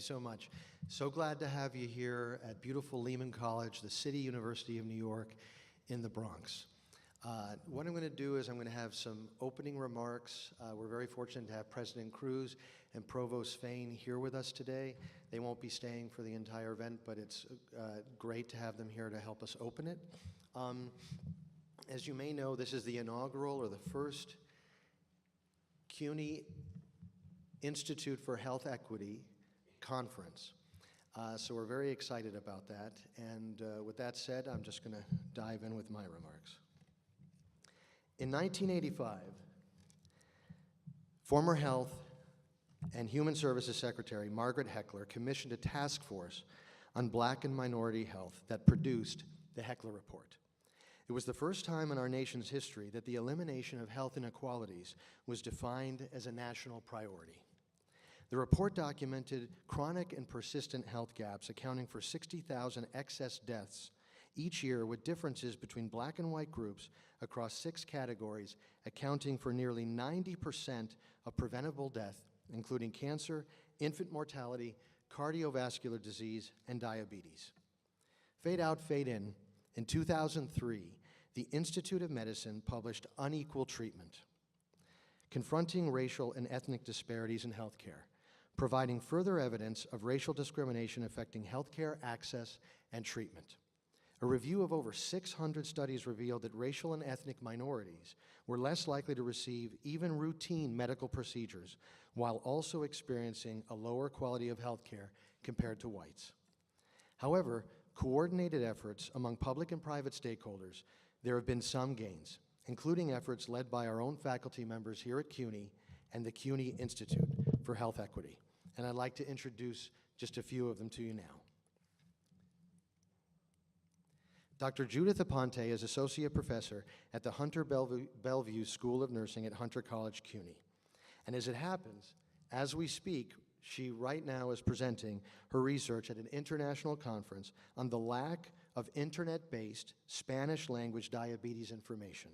so much. So glad to have you here at beautiful Lehman College, the City University of New York in the Bronx. What I'm going to do is I'm going to have some opening remarks. We're very fortunate to have President Cruz and Provost Fain here with us today. They won't be staying for the entire event, but it's great to have them here to help us open it. As you may know, this is the inaugural or the first CUNY Institute for Health Equity conference. So we're very excited about that. And with that said, I'm just going to dive in with my remarks. In 1985, former Health and Human Services Secretary Margaret Heckler commissioned a task force on Black and minority health that produced the Heckler Report. It was the first time in our nation's history that the elimination of health inequalities was defined as a national priority. The report documented chronic and persistent health gaps accounting for 60,000 excess deaths each year, with differences between Black and white groups across 6 categories, accounting for nearly 90% of preventable death, including cancer, infant mortality, cardiovascular disease, and diabetes. Fade out, fade in. In 2003, the Institute of Medicine published Unequal Treatment, Confronting Racial and Ethnic Disparities in Healthcare, providing further evidence of racial discrimination affecting healthcare access and treatment. A review of over 600 studies revealed that racial and ethnic minorities were less likely to receive even routine medical procedures, while also experiencing a lower quality of healthcare compared to whites. However, coordinated efforts among public and private stakeholders, there have been some gains, including efforts led by our own faculty members here at CUNY and the CUNY Institute for Health Equity. And I'd like to introduce just a few of them to you now. Dr. Judith Aponte is Associate Professor at the Hunter Bellevue School of Nursing at Hunter College, CUNY. And as it happens, as we speak, she right now is presenting her research at an international conference on the lack of internet-based Spanish language diabetes information.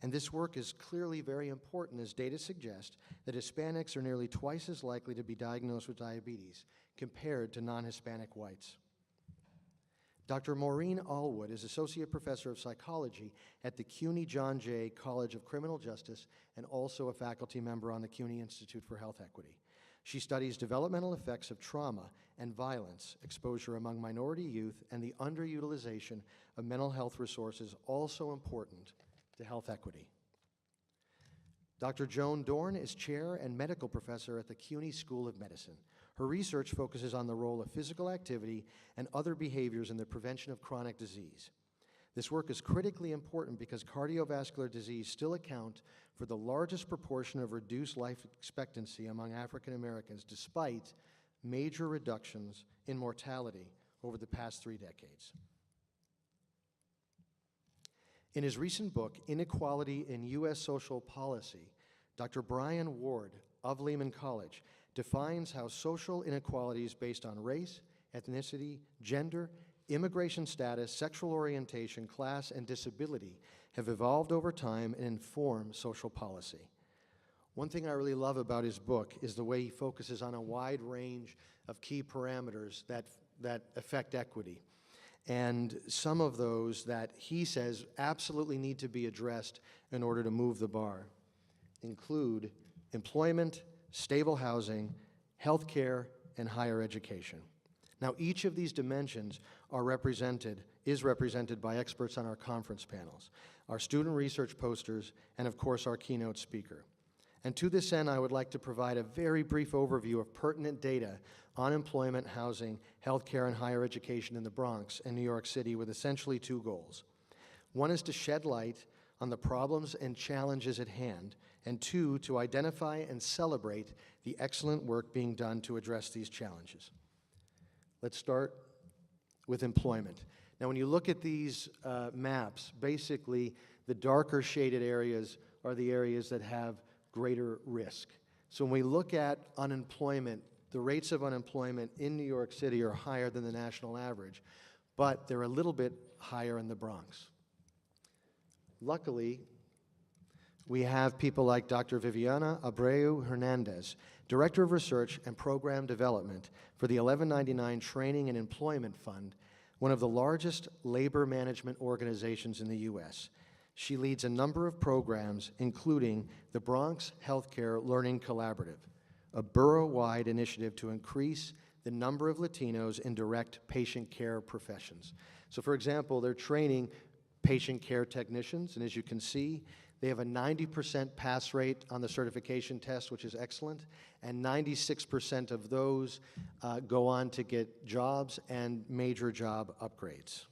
And this work is clearly very important, as data suggest that Hispanics are nearly twice as likely to be diagnosed with diabetes compared to non-Hispanic whites. Dr. Maureen Allwood is Associate Professor of Psychology at the CUNY John Jay College of Criminal Justice and also a faculty member on the CUNY Institute for Health Equity. She studies developmental effects of trauma and violence exposure among minority youth and the underutilization of mental health resources, also important to health equity. Dr. Joan Dorn is Chair and Medical Professor at the CUNY School of Medicine. Her research focuses on the role of physical activity and other behaviors in the prevention of chronic disease. This work is critically important because cardiovascular disease still account for the largest proportion of reduced life expectancy among African Americans, despite major reductions in mortality over the past 3 decades. In his recent book, Inequality in U.S. Social Policy, Dr. Brian Ward of Lehman College defines how social inequalities based on race, ethnicity, gender, immigration status, sexual orientation, class, and disability have evolved over time and inform social policy. One thing I really love about his book is the way he focuses on a wide range of key parameters that affect equity. And some of those that he says absolutely need to be addressed in order to move the bar include employment, stable housing, healthcare, and higher education. Now, each of these dimensions is represented by experts on our conference panels, our student research posters, and of course our keynote speaker. And to this end, I would like to provide a very brief overview of pertinent data on employment, housing, healthcare, and higher education in the Bronx and New York City with essentially 2 goals. One is to shed light on the problems and challenges at hand, and 2, to identify and celebrate the excellent work being done to address these challenges. Let's start with employment. Now, when you look at these maps, basically the darker shaded areas are the areas that have greater risk. So when we look at unemployment, the rates of unemployment in New York City are higher than the national average, but they're a little bit higher in the Bronx. Luckily, we have people like Dr. Viviana Abreu Hernandez, Director of Research and Program Development for the 1199 Training and Employment Fund, one of the largest labor management organizations in the U.S. She leads a number of programs, including the Bronx Healthcare Learning Collaborative, a borough-wide initiative to increase the number of Latinos in direct patient care professions. So for example, they're training patient care technicians, and as you can see, they have a 90% pass rate on the certification test, which is excellent, and 96% of those go on to get jobs and major job upgrades.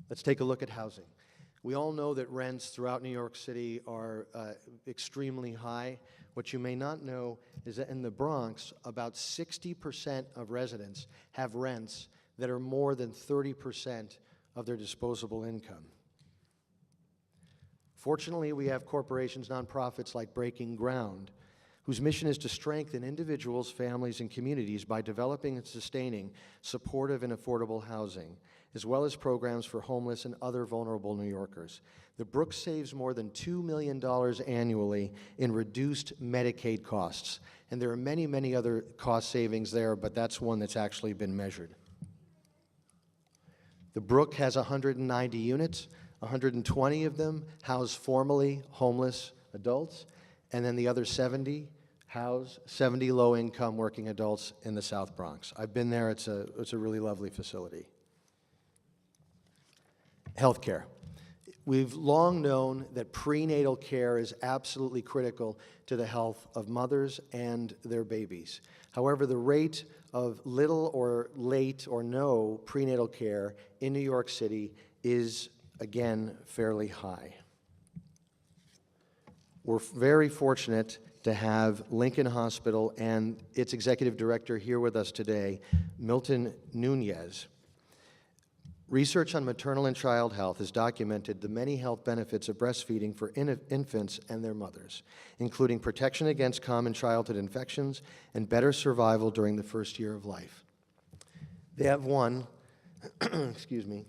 Let's take a look at housing. We all know that rents throughout New York City are extremely high. What you may not know is that in the Bronx, about 60% of residents have rents that are more than 30% of their disposable income. Fortunately, we have corporations, nonprofits like Breaking Ground, whose mission is to strengthen individuals, families, and communities by developing and sustaining supportive and affordable housing, as well as programs for homeless and other vulnerable New Yorkers. The Brook saves more than $2 million annually in reduced Medicaid costs. And there are many, many other cost savings there, but that's one that's actually been measured. The Brook has 190 units. 120 of them house formerly homeless adults, and then the other 70 house 70 low-income working adults in the South Bronx. I've been there. It's a really lovely facility. Healthcare. We've long known that prenatal care is absolutely critical to the health of mothers and their babies. However, the rate of little or late or no prenatal care in New York City is, again, fairly high. We're very fortunate to have Lincoln Hospital and its executive director here with us today, Milton Nunez. Research on maternal and child health has documented the many health benefits of breastfeeding for infants and their mothers, including protection against common childhood infections and better survival during the first year of life. They have one, excuse me,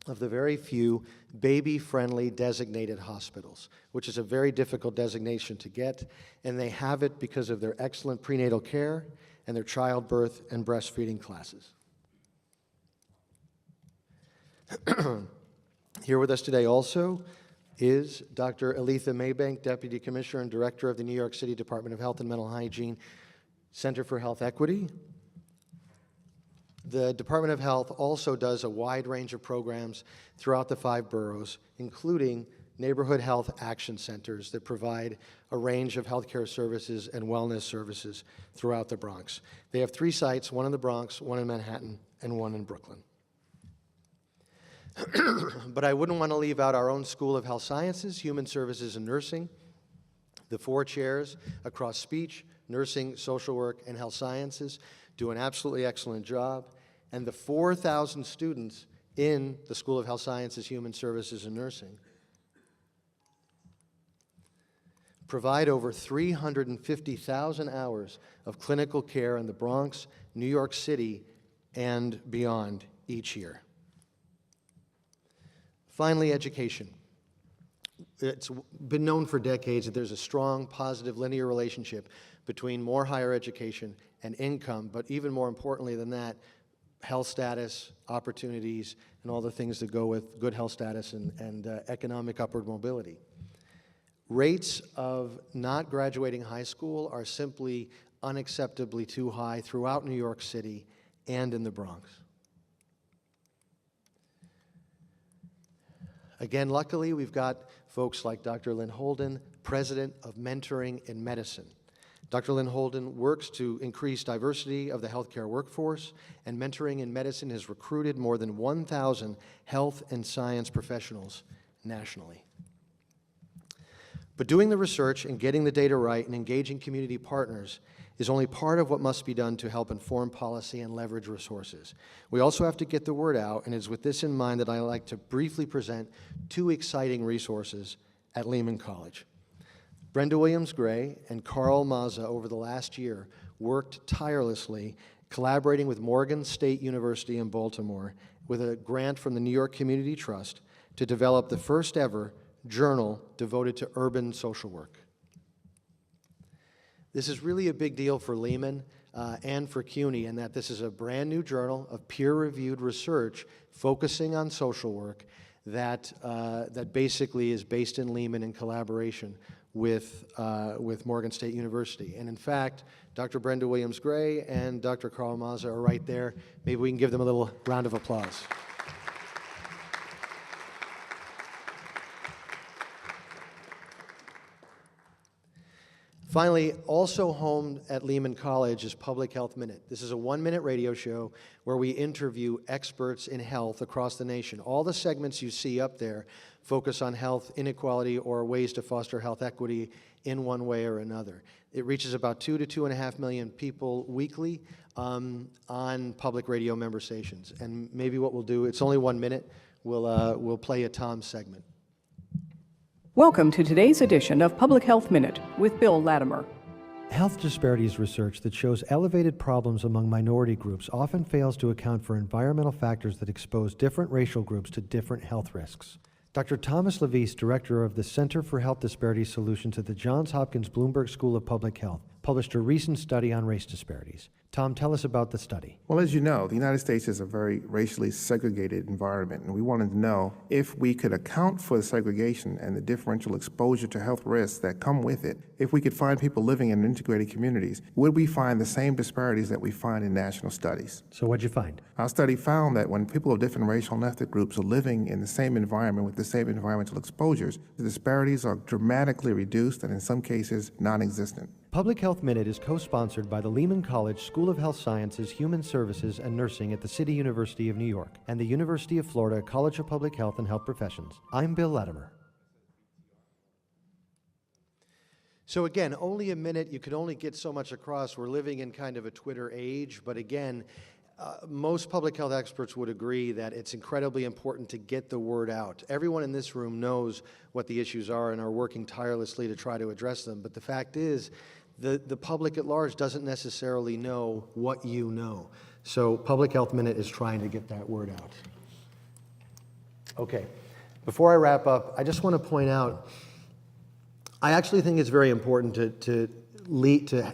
of the very few baby-friendly designated hospitals, which is a very difficult designation to get, and they have it because of their excellent prenatal care and their childbirth and breastfeeding classes. Here with us today also is Dr. Aletha Maybank, Deputy Commissioner and Director of the New York City Department of Health and Mental Hygiene Center for Health Equity. The Department of Health also does a wide range of programs throughout the 5 boroughs, including neighborhood health action centers that provide a range of healthcare services and wellness services throughout the Bronx. They have 3 sites, one in the Bronx, one in Manhattan, and one in Brooklyn. But I wouldn't want to leave out our own School of Health Sciences, Human Services, and Nursing, the 4 chairs across speech, nursing, social work, and health sciences do an absolutely excellent job, and the 4,000 students in the School of Health Sciences, Human Services, and Nursing provide over 350,000 hours of clinical care in the Bronx, New York City, and beyond each year. Finally, education. It's been known for decades that there's a strong, positive, linear relationship between more higher education and income, but even more importantly than that, health status, opportunities, and all the things that go with good health status and economic upward mobility. Rates of not graduating high school are simply unacceptably too high throughout New York City and in the Bronx. Again, luckily, we've got folks like Dr. Lynn Holden, President of Mentoring in Medicine. Dr. Lynn Holden works to increase diversity of the healthcare workforce, and Mentoring in Medicine has recruited more than 1,000 health and science professionals nationally. But doing the research and getting the data right and engaging community partners is only part of what must be done to help inform policy and leverage resources. We also have to get the word out, and it's with this in mind that I like to briefly present 2 exciting resources at Lehman College. Brenda Williams-Gray and Carl Mazza over the last year worked tirelessly collaborating with Morgan State University in Baltimore with a grant from the New York Community Trust to develop the first ever journal devoted to urban social work. This is really a big deal for Lehman and for CUNY, in that this is a brand new journal of peer-reviewed research focusing on social work that basically is based in Lehman in collaboration with Morgan State University. And in fact, Dr. Brenda Williams-Gray and Dr. Carl Mazza are right there. Maybe we can give them a little round of applause. Finally, also home at Lehman College is Public Health Minute. This is a 1-minute radio show where we interview experts in health across the nation. All the segments you see up there focus on health inequality or ways to foster health equity in one way or another. It reaches about 2 to 2.5 million people weekly on public radio member stations. And maybe what we'll do, it's only 1 minute, we'll play a Tom segment. Welcome to today's edition of Public Health Minute with Bill Latimer. Health disparities research that shows elevated problems among minority groups often fails to account for environmental factors that expose different racial groups to different health risks. Dr. Thomas LaVeist, director of the Center for Health Disparities Solutions at the Johns Hopkins Bloomberg School of Public Health, published a recent study on race disparities. Tom, tell us about the study. Well, as you know, the United States is a very racially segregated environment, and we wanted to know if we could account for the segregation and the differential exposure to health risks that come with it. If we could find people living in integrated communities, would we find the same disparities that we find in national studies? So what'd you find? Our study found that when people of different racial and ethnic groups are living in the same environment with the same environmental exposures, the disparities are dramatically reduced and in some cases non-existent. Public Health Minute is co-sponsored by the Lehman College School of Health Sciences, Human Services, and Nursing at the City University of New York and the University of Florida College of Public Health and Health Professions. I'm Bill Latimer. So again, only a minute, you could only get so much across. We're living in kind of a Twitter age, but again, most public health experts would agree that it's incredibly important to get the word out. Everyone in this room knows what the issues are and are working tirelessly to try to address them, but the fact is, the public at large doesn't necessarily know what you know. So Public Health Minute is trying to get that word out. Okay, before I wrap up, I just want to point out, I actually think it's very important to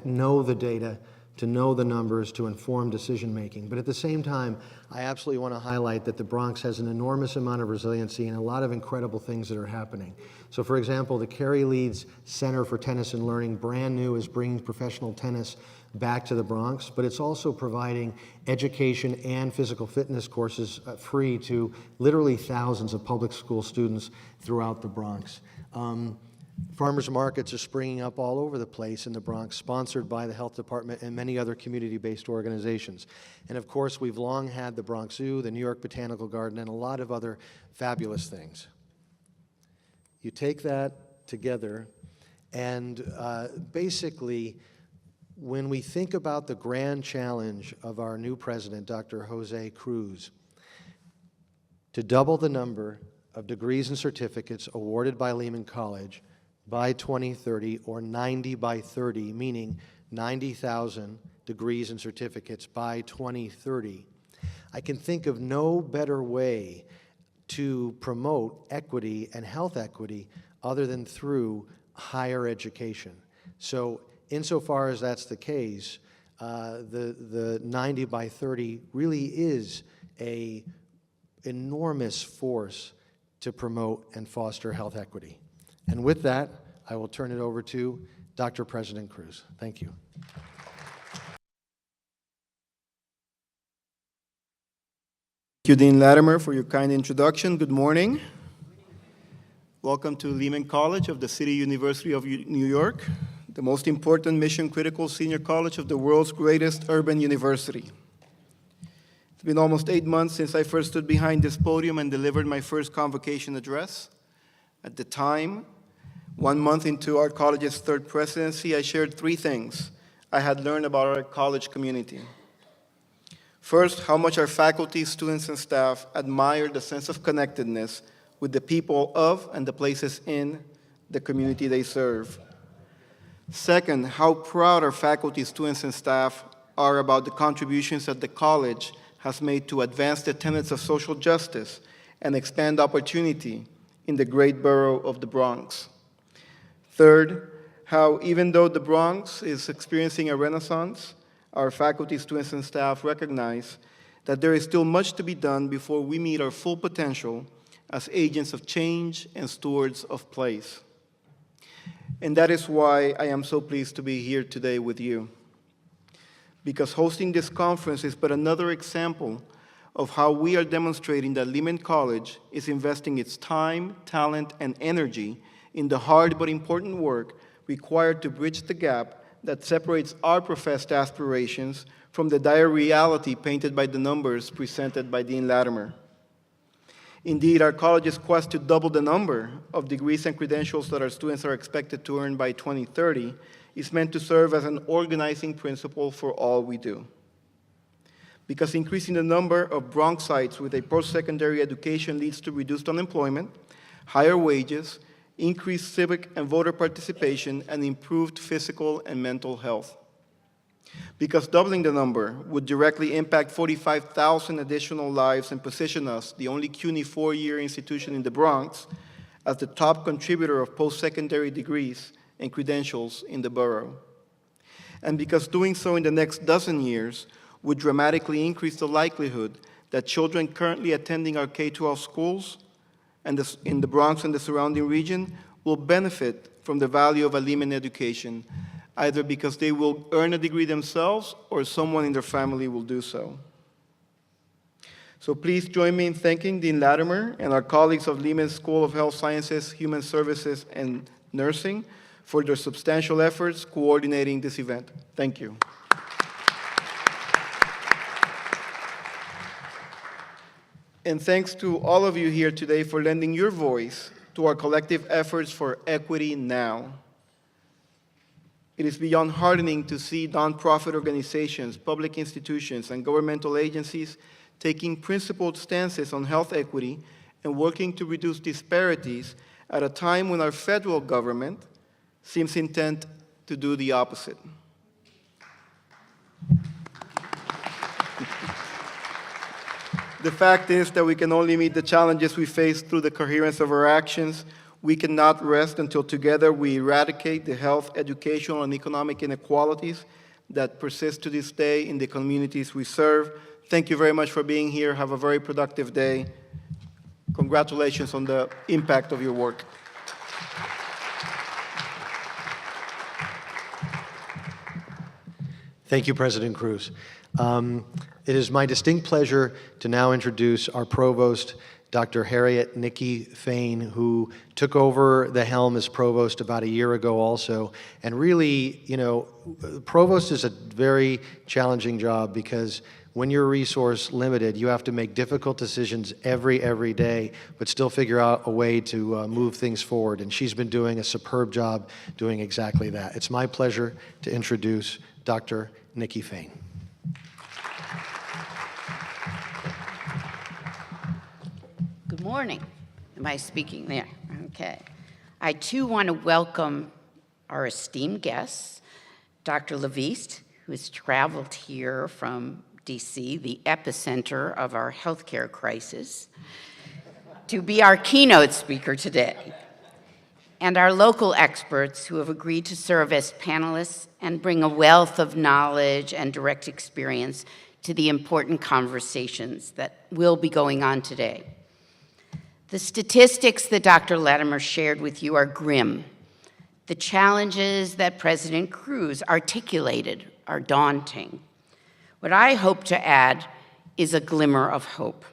know the data, to know the numbers, to inform decision making. But at the same time, I absolutely want to highlight that the Bronx has an enormous amount of resiliency and a lot of incredible things that are happening. So for example, the Carrie Leeds Center for Tennis and Learning, brand new, is bringing professional tennis back to the Bronx, but it's also providing education and physical fitness courses free to literally thousands of public school students throughout the Bronx. Farmers markets are springing up all over the place in the Bronx, sponsored by the health department and many other community-based organizations. And of course, we've long had the Bronx Zoo, the New York Botanical Garden, and a lot of other fabulous things. You take that together, and basically, when we think about the grand challenge of our new president, Dr. Jose Cruz, to double the number of degrees and certificates awarded by Lehman College by 2030, or 90 by 30, meaning 90,000 degrees and certificates by 2030, I can think of no better way to promote equity and health equity other than through higher education. So insofar as that's the case, the 90 by 30 really is an enormous force to promote and foster health equity. And with that, I will turn it over to Dr. President Cruz. Thank you. Thank you, Dean Latimer, for your kind introduction. Good morning. Welcome to Lehman College of the City University of New York, the most important mission-critical senior college of the world's greatest urban university. It's been almost 8 months since I first stood behind this podium and delivered my first convocation address. At the time, 1 month into our college's third presidency, I shared 3 things I had learned about our college community. First, how much our faculty, students, and staff admire the sense of connectedness with the people of and the places in the community they serve. Second, how proud our faculty, students, and staff are about the contributions that the college has made to advance the tenets of social justice and expand opportunity in the great borough of the Bronx. Third, how even though the Bronx is experiencing a renaissance, our faculty, students, and staff recognize that there is still much to be done before we meet our full potential as agents of change and stewards of place. And that is why I am so pleased to be here today with you, because hosting this conference is but another example of how we are demonstrating that Lehman College is investing its time, talent, and energy in the hard but important work required to bridge the gap that separates our professed aspirations from the dire reality painted by the numbers presented by Dean Latimer. Indeed, our college's quest to double the number of degrees and credentials that our students are expected to earn by 2030 is meant to serve as an organizing principle for all we do. Because increasing the number of Bronxites with a post-secondary education leads to reduced unemployment, higher wages, increased civic and voter participation, and improved physical and mental health. Because doubling the number would directly impact 45,000 additional lives and position us, the only CUNY four-year institution in the Bronx, as the top contributor of post-secondary degrees and credentials in the borough. And because doing so in the next dozen years would dramatically increase the likelihood that children currently attending our K-12 schools and in the Bronx and the surrounding region will benefit from the value of a Lehman education, either because they will earn a degree themselves or someone in their family will do so. So please join me in thanking Dean Latimer and our colleagues of Lehman School of Health Sciences, Human Services, and Nursing for their substantial efforts coordinating this event. Thank you. And thanks to all of you here today for lending your voice to our collective efforts for equity now. It is beyond heartening to see nonprofit organizations, public institutions, and governmental agencies taking principled stances on health equity and working to reduce disparities at a time when our federal government seems intent to do the opposite. The fact is that we can only meet the challenges we face through the coherence of our actions. We cannot rest until together we eradicate the health, educational, and economic inequalities that persist to this day in the communities we serve. Thank you very much for being here. Have a very productive day. Congratulations on the impact of your work. Thank you, President Cruz. It is my distinct pleasure to now introduce our provost, Dr. Harriet Nikki Fain, who took over the helm as provost about a year ago also. And really, you know, provost is a very challenging job because when you're resource limited, you have to make difficult decisions every day, but still figure out a way to move things forward. And she's been doing a superb job doing exactly that. It's my pleasure to introduce Dr. Nikki Fain. Good morning. Am I speaking there? Okay. I too want to welcome our esteemed guests, Dr. LaVeist, who has traveled here from DC, the epicenter of our healthcare crisis, to be our keynote speaker today, and our local experts who have agreed to serve as panelists and bring a wealth of knowledge and direct experience to the important conversations that will be going on today. The statistics that Dr. Latimer shared with you are grim. The challenges that President Cruz articulated are daunting. What I hope to add is a glimmer of hope.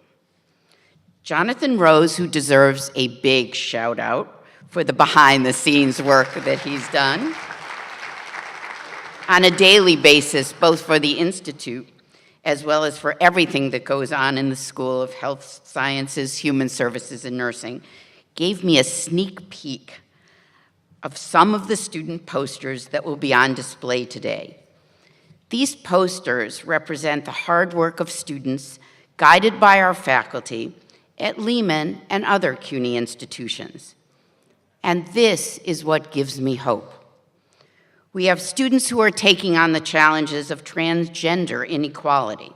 Jonathan Rose, who deserves a big shout out for the behind-the-scenes work that he's done on a daily basis, both for the Institute as well as for everything that goes on in the School of Health Sciences, Human Services, and Nursing, gave me a sneak peek of some of the student posters that will be on display today. These posters represent the hard work of students guided by our faculty at Lehman and other CUNY institutions. And this is what gives me hope. We have students who are taking on the challenges of transgender inequality,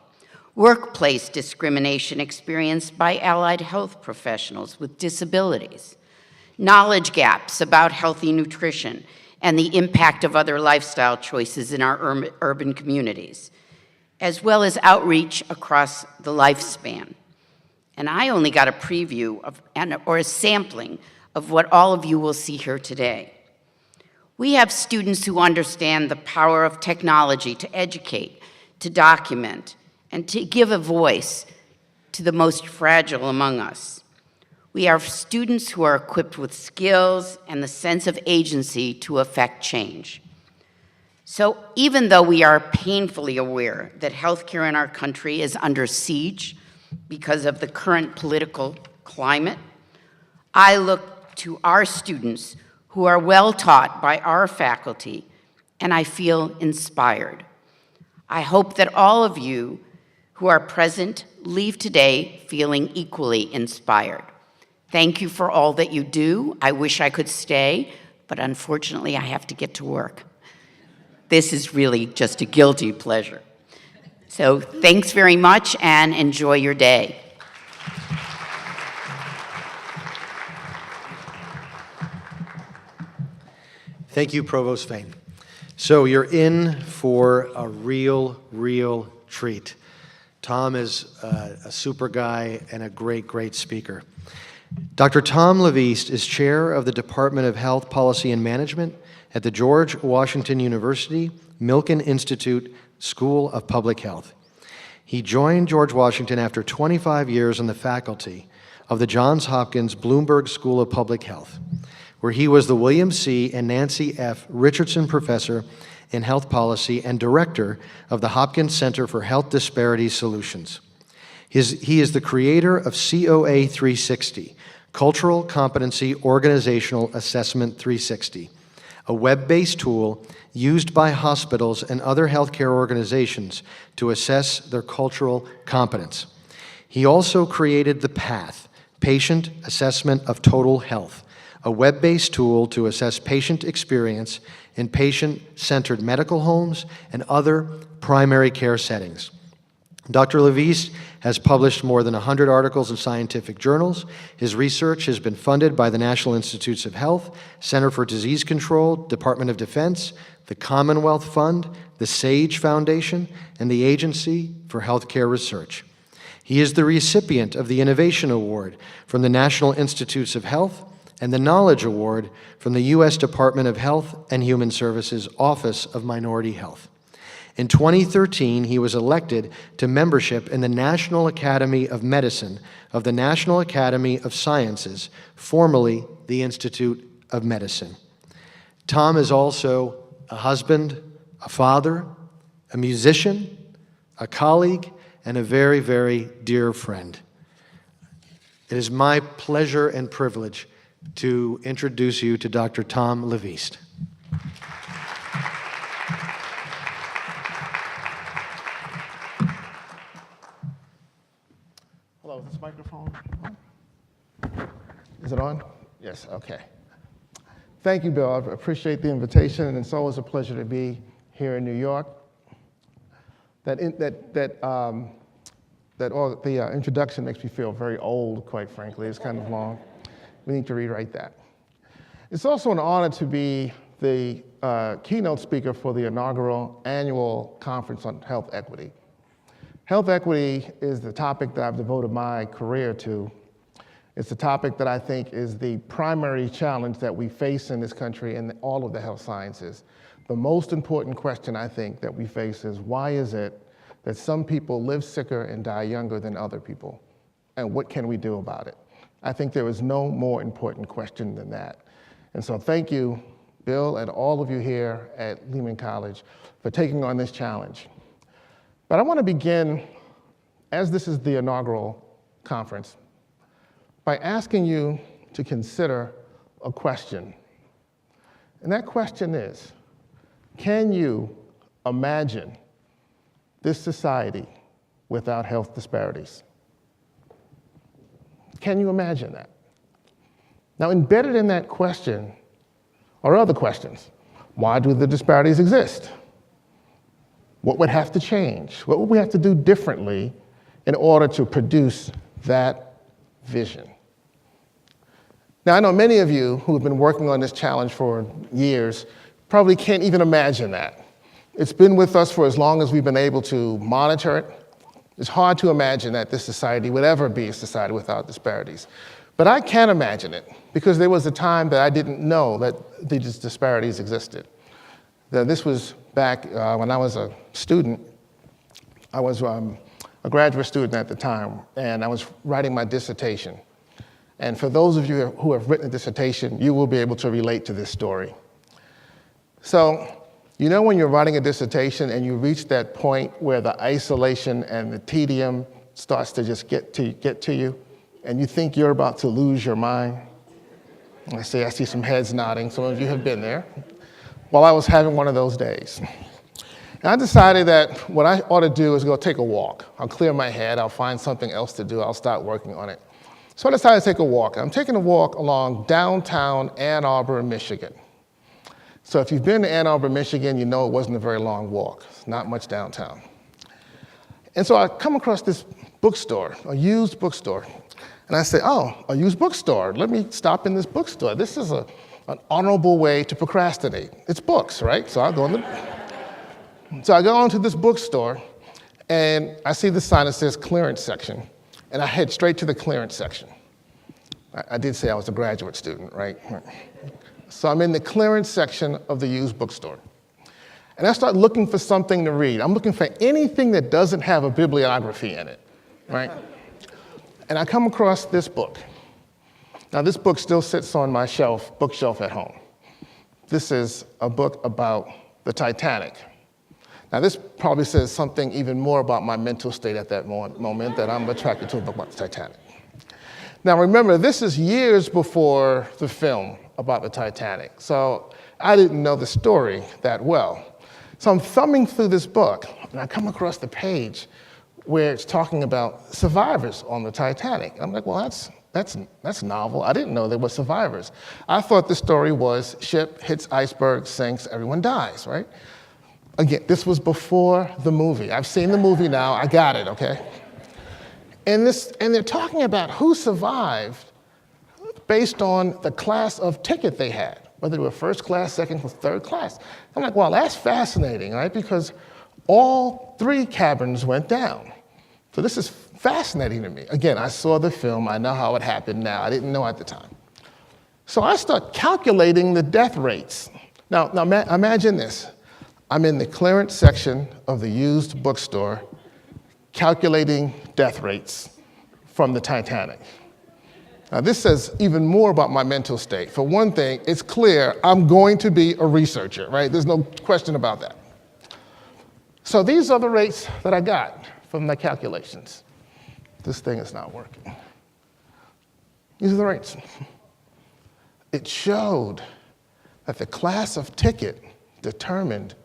workplace discrimination experienced by allied health professionals with disabilities, knowledge gaps about healthy nutrition, and the impact of other lifestyle choices in our urban communities, as well as outreach across the lifespan. And I only got a preview or a sampling of what all of you will see here today. We have students who understand the power of technology to educate, to document, and to give a voice to the most fragile among us. We have students who are equipped with skills and the sense of agency to affect change. So even though we are painfully aware that healthcare in our country is under siege because of the current political climate, I look to our students who are well taught by our faculty, and I feel inspired. I hope that all of you who are present leave today feeling equally inspired. Thank you for all that you do. I wish I could stay, but unfortunately I have to get to work. This is really just a guilty pleasure. So thanks very much and enjoy your day. Thank you, Provost Fain. So you're in for a real treat. Tom is a super guy and a great speaker. Dr. Tom LaVeist is chair of the Department of Health Policy and Management at the George Washington University Milken Institute School of Public Health. He joined George Washington after 25 years on the faculty of the Johns Hopkins Bloomberg School of Public Health, where he was the William C. and Nancy F. Richardson Professor in Health Policy and Director of the Hopkins Center for Health Disparity Solutions. He is the creator of COA 360, Cultural Competency Organizational Assessment 360, a web-based tool used by hospitals and other healthcare organizations to assess their cultural competence. He also created the PATH, Patient Assessment of Total Health, a web-based tool to assess patient experience in patient-centered medical homes and other primary care settings. Dr. LaVeist has published more than 100 articles in scientific journals. His research has been funded by the National Institutes of Health, Center for Disease Control, Department of Defense, the Commonwealth Fund, the SAGE Foundation, and the Agency for Healthcare Research. He is the recipient of the Innovation Award from the National Institutes of Health and the Knowledge Award from the U.S. Department of Health and Human Services Office of Minority Health. In 2013, he was elected to membership in the National Academy of Medicine of the National Academy of Sciences, formerly the Institute of Medicine. Tom is also a husband, a father, a musician, a colleague, and a very dear friend. It is my pleasure and privilege to introduce you to Dr. Tom LaVeist. Hello, is this microphone on? Is it on? Yes, okay. Thank you, Bill. I appreciate the invitation, and it's always a pleasure to be here in New York. The introduction makes me feel very old, quite frankly. It's kind of long. We need to rewrite that. It's also an honor to be the keynote speaker for the inaugural annual conference on health equity. Health equity is the topic that I've devoted my career to. It's the topic that I think is the primary challenge that we face in this country in all of the health sciences. The most important question I think that we face is, why is it that some people live sicker and die younger than other people? And what can we do about it? I think there is no more important question than that. And so thank you, Bill, and all of you here at Lehman College for taking on this challenge. But I want to begin, as this is the inaugural conference, by asking you to consider a question. And that question is, can you imagine this society without health disparities? Can you imagine that? Now, embedded in that question are other questions. Why do the disparities exist? What would have to change? What would we have to do differently in order to produce that vision? Now, I know many of you who have been working on this challenge for years probably can't even imagine that. It's been with us for as long as we've been able to monitor it. It's hard to imagine that this society would ever be a society without disparities. But I can imagine it, because there was a time that I didn't know that these disparities existed. This was back when I was a student. I was a graduate student at the time, and I was writing my dissertation. And for those of you who have written a dissertation, you will be able to relate to this story. So, you know when you're writing a dissertation and you reach that point where the isolation and the tedium starts to just get to you, and you think you're about to lose your mind? I see some heads nodding. Some of you have been there. Well, I was having one of those days. And I decided that what I ought to do is go take a walk. I'll clear my head, I'll find something else to do, I'll start working on it. So I decided to take a walk. I'm taking a walk along downtown Ann Arbor, Michigan. So if you've been to Ann Arbor, Michigan, you know it wasn't a very long walk. It's not much downtown. And so I come across this bookstore, a used bookstore. And I say, oh, a used bookstore. Let me stop in this bookstore. This is an honorable way to procrastinate. It's books, right? So I go into this bookstore, and I see the sign that says clearance section. And I head straight to the clearance section. I did say I was a graduate student, right? So I'm in the clearance section of the used bookstore. And I start looking for something to read. I'm looking for anything that doesn't have a bibliography in it, right? And I come across this book. Now, this book still sits on my bookshelf at home. This is a book about the Titanic. Now, this probably says something even more about my mental state at that moment, that I'm attracted to a book about the Titanic. Now, remember, this is years before the film about the Titanic, so I didn't know the story that well. So I'm thumbing through this book, and I come across the page where it's talking about survivors on the Titanic. I'm like, well, that's novel. I didn't know there were survivors. I thought the story was ship hits iceberg, sinks, everyone dies, right? Again, this was before the movie. I've seen the movie now, I got it, okay? And they're talking about who survived based on the class of ticket they had, whether they were first class, second, or third class. I'm like, well, that's fascinating, right? Because all 3 cabins went down. So this is fascinating to me. Again, I saw the film, I know how it happened now, I didn't know at the time. So I start calculating the death rates. Now imagine this. I'm in the clearance section of the used bookstore calculating death rates from the Titanic. Now, this says even more about my mental state. For one thing, it's clear I'm going to be a researcher, right? There's no question about that. So these are the rates that I got from the calculations. This thing is not working. These are the rates. It showed that the class of ticket determined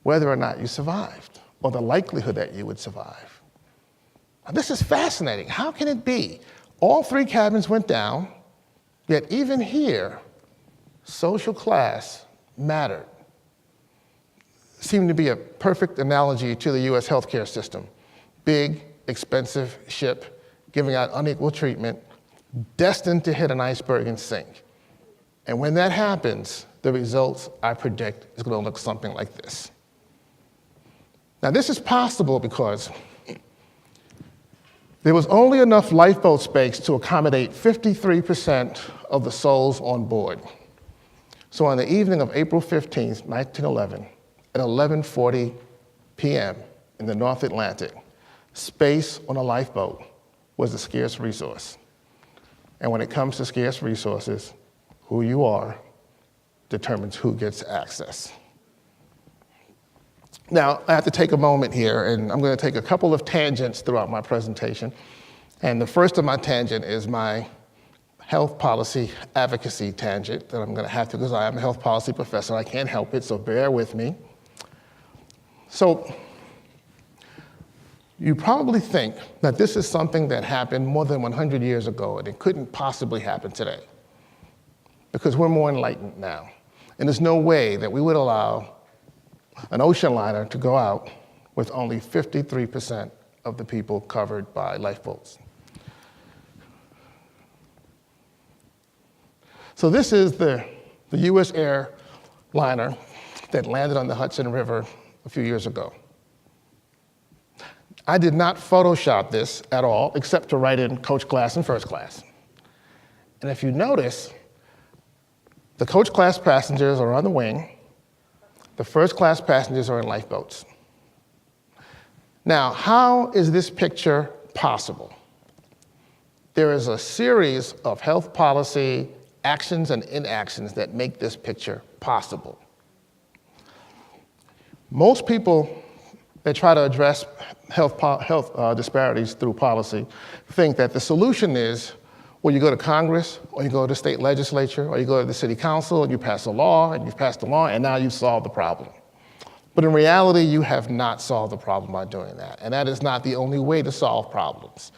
whether or not you survived, or the likelihood that you would survive. Now, this is fascinating. How can it be? All 3 cabins went down, yet even here, social class mattered. Seemed to be a perfect analogy to the US healthcare system. Big, expensive ship, giving out unequal treatment, destined to hit an iceberg and sink. And when that happens, the results, I predict, is going to look something like this. Now, this is possible because there was only enough lifeboat space to accommodate 53% of the souls on board. So on the evening of April 15th, 1911, at 11:40 p.m. in the North Atlantic, space on a lifeboat was a scarce resource. And when it comes to scarce resources, who you are determines who gets access. Now, I have to take a moment here, and I'm going to take a couple of tangents throughout my presentation. And the first of my tangent is my health policy advocacy tangent that I'm going to have to, because I am a health policy professor. I can't help it, so bear with me. So, you probably think that this is something that happened more than 100 years ago, and it couldn't possibly happen today, because we're more enlightened now. And there's no way that we would allow an ocean liner to go out with only 53% of the people covered by lifeboats. So this is the U.S. Air liner that landed on the Hudson River a few years ago. I did not Photoshop this at all, except to write in coach class and first class. And if you notice, the coach class passengers are on the wing, the first class passengers are in lifeboats. Now, how is this picture possible? There is a series of health policy actions and inactions that make this picture possible. Most people that try to address health disparities through policy think that the solution is, well, you go to Congress, or you go to the state legislature, or you go to the city council, and you pass a law, and you've passed the law, and now you've solved the problem. But in reality, you have not solved the problem by doing that. And that is not the only way to solve problems,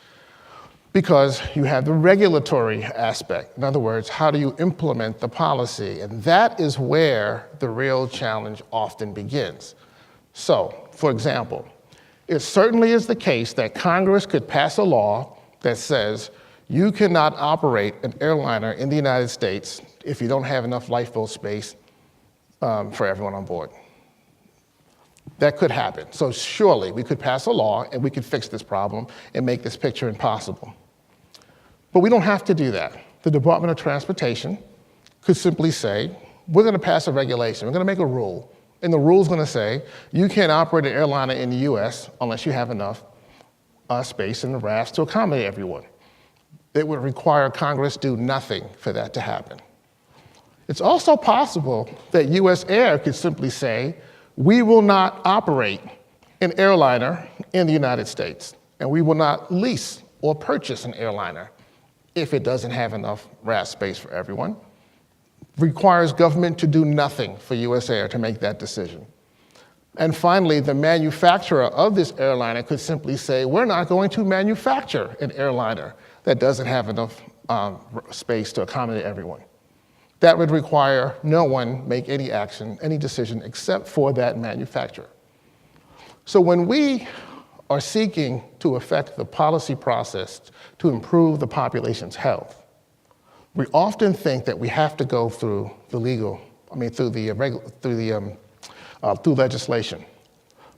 because you have the regulatory aspect. In other words, how do you implement the policy? And that is where the real challenge often begins. So, for example, it certainly is the case that Congress could pass a law that says you cannot operate an airliner in the United States if you don't have enough lifeboat space for everyone on board. That could happen. So surely we could pass a law and we could fix this problem and make this picture impossible. But we don't have to do that. The Department of Transportation could simply say, we're going to pass a regulation, we're going to make a rule, and the rule's going to say, you can't operate an airliner in the US unless you have enough space in the rafts to accommodate everyone. It would require Congress do nothing for that to happen. It's also possible that US Air could simply say, we will not operate an airliner in the United States, and we will not lease or purchase an airliner if it doesn't have enough RAS space for everyone. Requires government to do nothing for US Air to make that decision. And finally, the manufacturer of this airliner could simply say, we're not going to manufacture an airliner that doesn't have enough space to accommodate everyone. That would require no one make any action, any decision, except for that manufacturer. So when we are seeking to affect the policy process to improve the population's health, we often think that we have to go through the through legislation.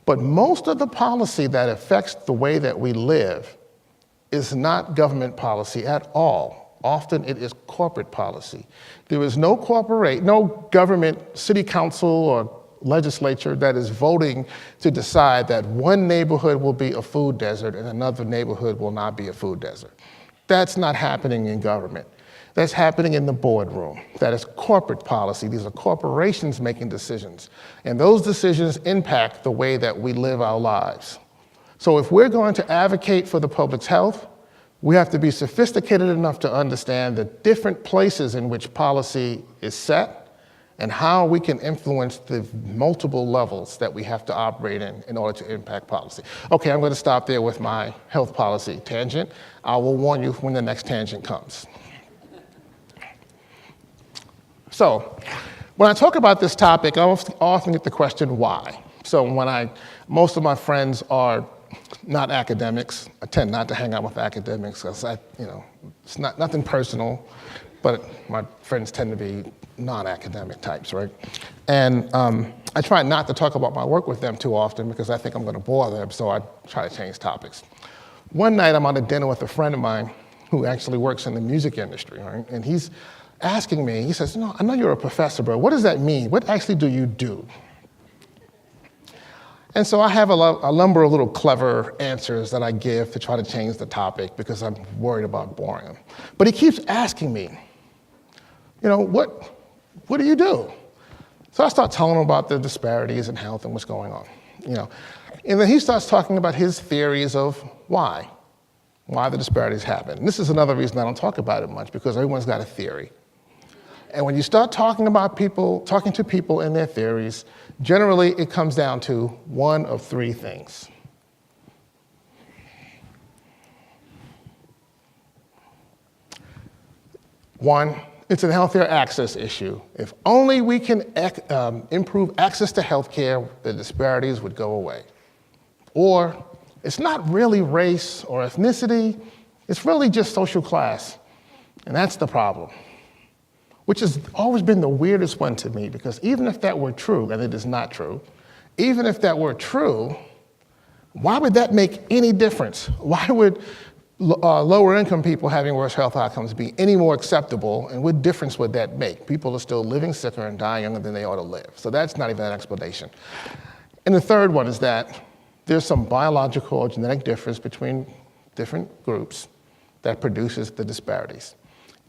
But most of the policy that affects the way that we live is not government policy at all. Often it is corporate policy. There is no government, city council, or legislature that is voting to decide that one neighborhood will be a food desert and another neighborhood will not be a food desert. That's not happening in government. That's happening in the boardroom. That is corporate policy. These are corporations making decisions. And those decisions impact the way that we live our lives. So if we're going to advocate for the public's health, we have to be sophisticated enough to understand the different places in which policy is set and how we can influence the multiple levels that we have to operate in order to impact policy. Okay, I'm going to stop there with my health policy tangent. I will warn you when the next tangent comes. So, when I talk about this topic, I often get the question, why? So most of my friends are not academics. I tend not to hang out with academics because it's nothing personal, but my friends tend to be non-academic types, right? And I try not to talk about my work with them too often because I think I'm going to bore them, so I try to change topics. One night I'm out at dinner with a friend of mine who actually works in the music industry, right? And he's asking me, he says, I know you're a professor, but what does that mean? What actually do you do? And so I have a number of little clever answers that I give to try to change the topic because I'm worried about boring him. But he keeps asking me, what do you do? So I start telling him about the disparities in health and what's going on, And then he starts talking about his theories of why the disparities happen. And this is another reason I don't talk about it much, because everyone's got a theory. And when you start talking to people and their theories, generally it comes down to one of three things. One, it's a healthcare access issue. If only we can improve access to healthcare, the disparities would go away. Or it's not really race or ethnicity, it's really just social class. And that's the problem. which has always been the weirdest one to me, because even if that were true, and it is not true, even if that were true, why would that make any difference? Why would lower income people having worse health outcomes be any more acceptable, and what difference would that make? People are still living sicker and dying younger than they ought to live. So that's not even an explanation. And the third one is that there's some biological or genetic difference between different groups that produces the disparities.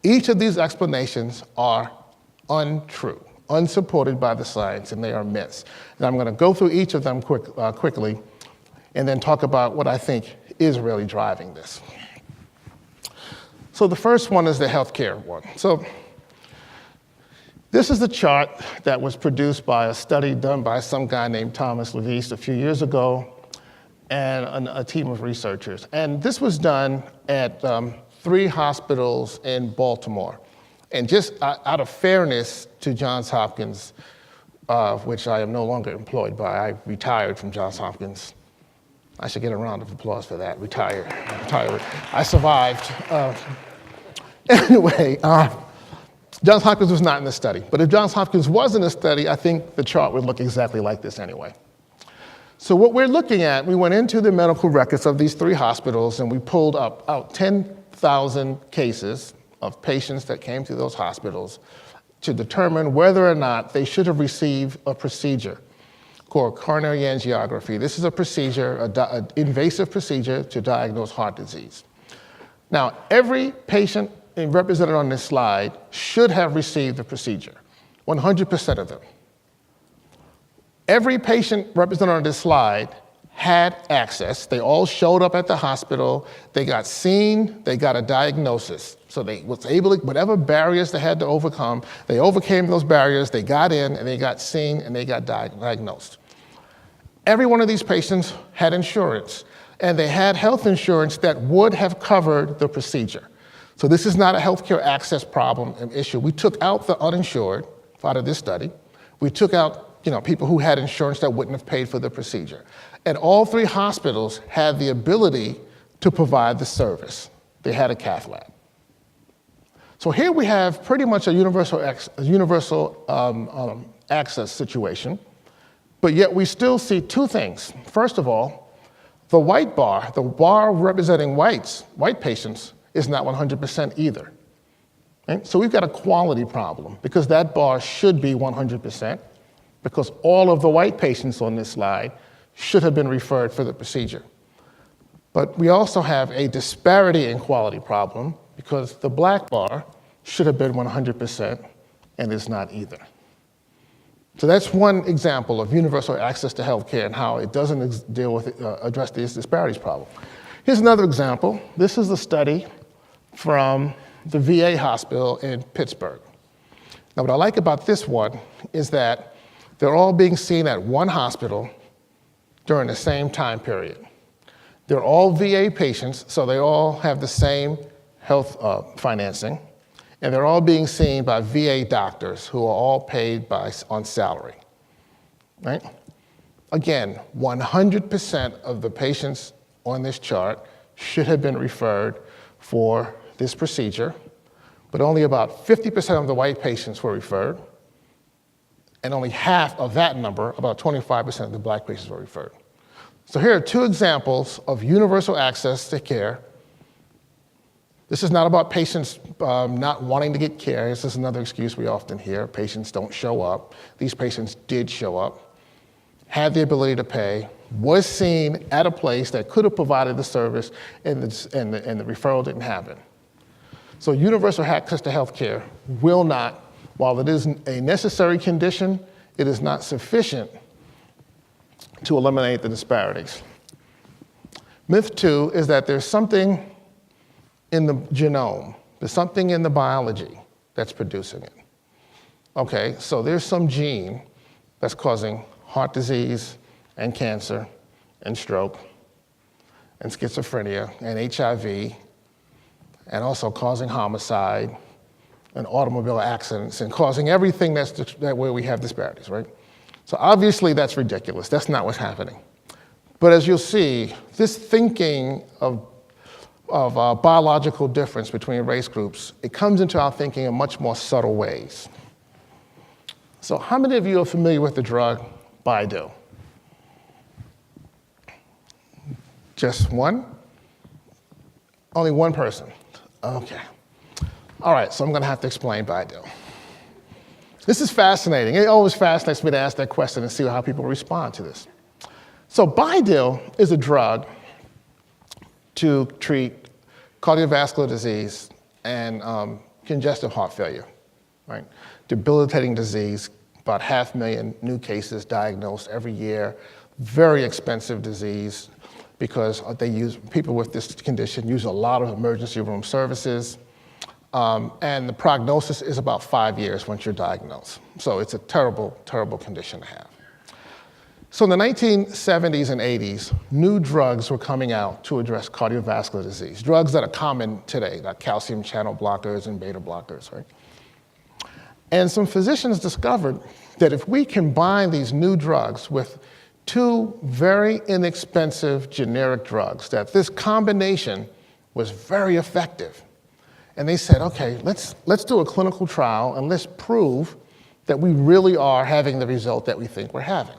Each of these explanations are untrue, unsupported by the science, and they are myths. And I'm going to go through each of them quickly and then talk about what I think is really driving this. So the first one is the healthcare one. So this is the chart that was produced by a study done by some guy named Thomas LaVeist a few years ago and a team of researchers. And this was done at 3 hospitals in Baltimore. And just out of fairness to Johns Hopkins, which I am no longer employed by, I retired from Johns Hopkins. I should get a round of applause for that, retired. I survived. Anyway, Johns Hopkins was not in the study. But if Johns Hopkins was in the study, I think the chart would look exactly like this anyway. So what we're looking at, we went into the medical records of these 3 hospitals and we pulled out 10,000 cases of patients that came through those hospitals to determine whether or not they should have received a procedure called coronary angiography. This is a procedure, an invasive procedure to diagnose heart disease. Now, every patient represented on this slide should have received the procedure, 100% of them. Every patient represented on this slide had access. They all showed up at the hospital. They got seen. They got a diagnosis. So they was able to, whatever barriers they had to overcome, they overcame those barriers. They got in and they got seen and they got diagnosed. Every one of these patients had insurance, and they had health insurance that would have covered the procedure. So this is not a healthcare access problem and issue. We took out the uninsured out of this study. We took out people who had insurance that wouldn't have paid for the procedure. And all 3 hospitals had the ability to provide the service. They had a cath lab. So here we have pretty much a universal access situation, but yet we still see 2 things. First of all, the white bar, the bar representing white patients, is not 100% either. Right? So we've got a quality problem because that bar should be 100%, because all of the white patients on this slide should have been referred for the procedure. But we also have a disparity in quality problem because the black bar should have been 100% and is not either. So that's one example of universal access to healthcare and how it doesn't address this disparities problem. Here's another example. This is a study from the VA hospital in Pittsburgh. Now, what I like about this one is that they're all being seen at one hospital during the same time period. They're all VA patients, so they all have the same health financing, and they're all being seen by VA doctors who are all paid on salary, right? Again, 100% of the patients on this chart should have been referred for this procedure, but only about 50% of the white patients were referred, and only half of that number, about 25% of the black patients were referred. So here are 2 examples of universal access to care. This is not about patients not wanting to get care. This is another excuse we often hear. Patients don't show up. These patients did show up, had the ability to pay, was seen at a place that could have provided the service, and the referral didn't happen. So universal access to health care will not, while it is a necessary condition, it is not sufficient to eliminate the disparities. Myth 2 is that there's something in the genome, there's something in the biology that's producing it. Okay, so there's some gene that's causing heart disease and cancer and stroke and schizophrenia and HIV and also causing homicide and automobile accidents and causing everything that where we have disparities, right? So obviously that's ridiculous. That's not what's happening. But as you'll see, this thinking of biological difference between race groups, it comes into our thinking in much more subtle ways. So how many of you are familiar with the drug Baidu? Just one? Only one person? Okay. All right, so I'm going to have to explain Baidu. This is fascinating. It always fascinates me to ask that question and see how people respond to this. So Baidu is a drug to treat cardiovascular disease and congestive heart failure, right? Debilitating disease, about 500,000 new cases diagnosed every year. Very expensive disease because people with this condition use a lot of emergency room services. And the prognosis is about 5 years once you're diagnosed. So it's a terrible, terrible condition to have. So in the 1970s and 80s, new drugs were coming out to address cardiovascular disease, drugs that are common today, like calcium channel blockers and beta blockers, right? And some physicians discovered that if we combine these new drugs with two very inexpensive generic drugs, that this combination was very effective. And they said, okay, let's do a clinical trial and let's prove that we really are having the result that we think we're having.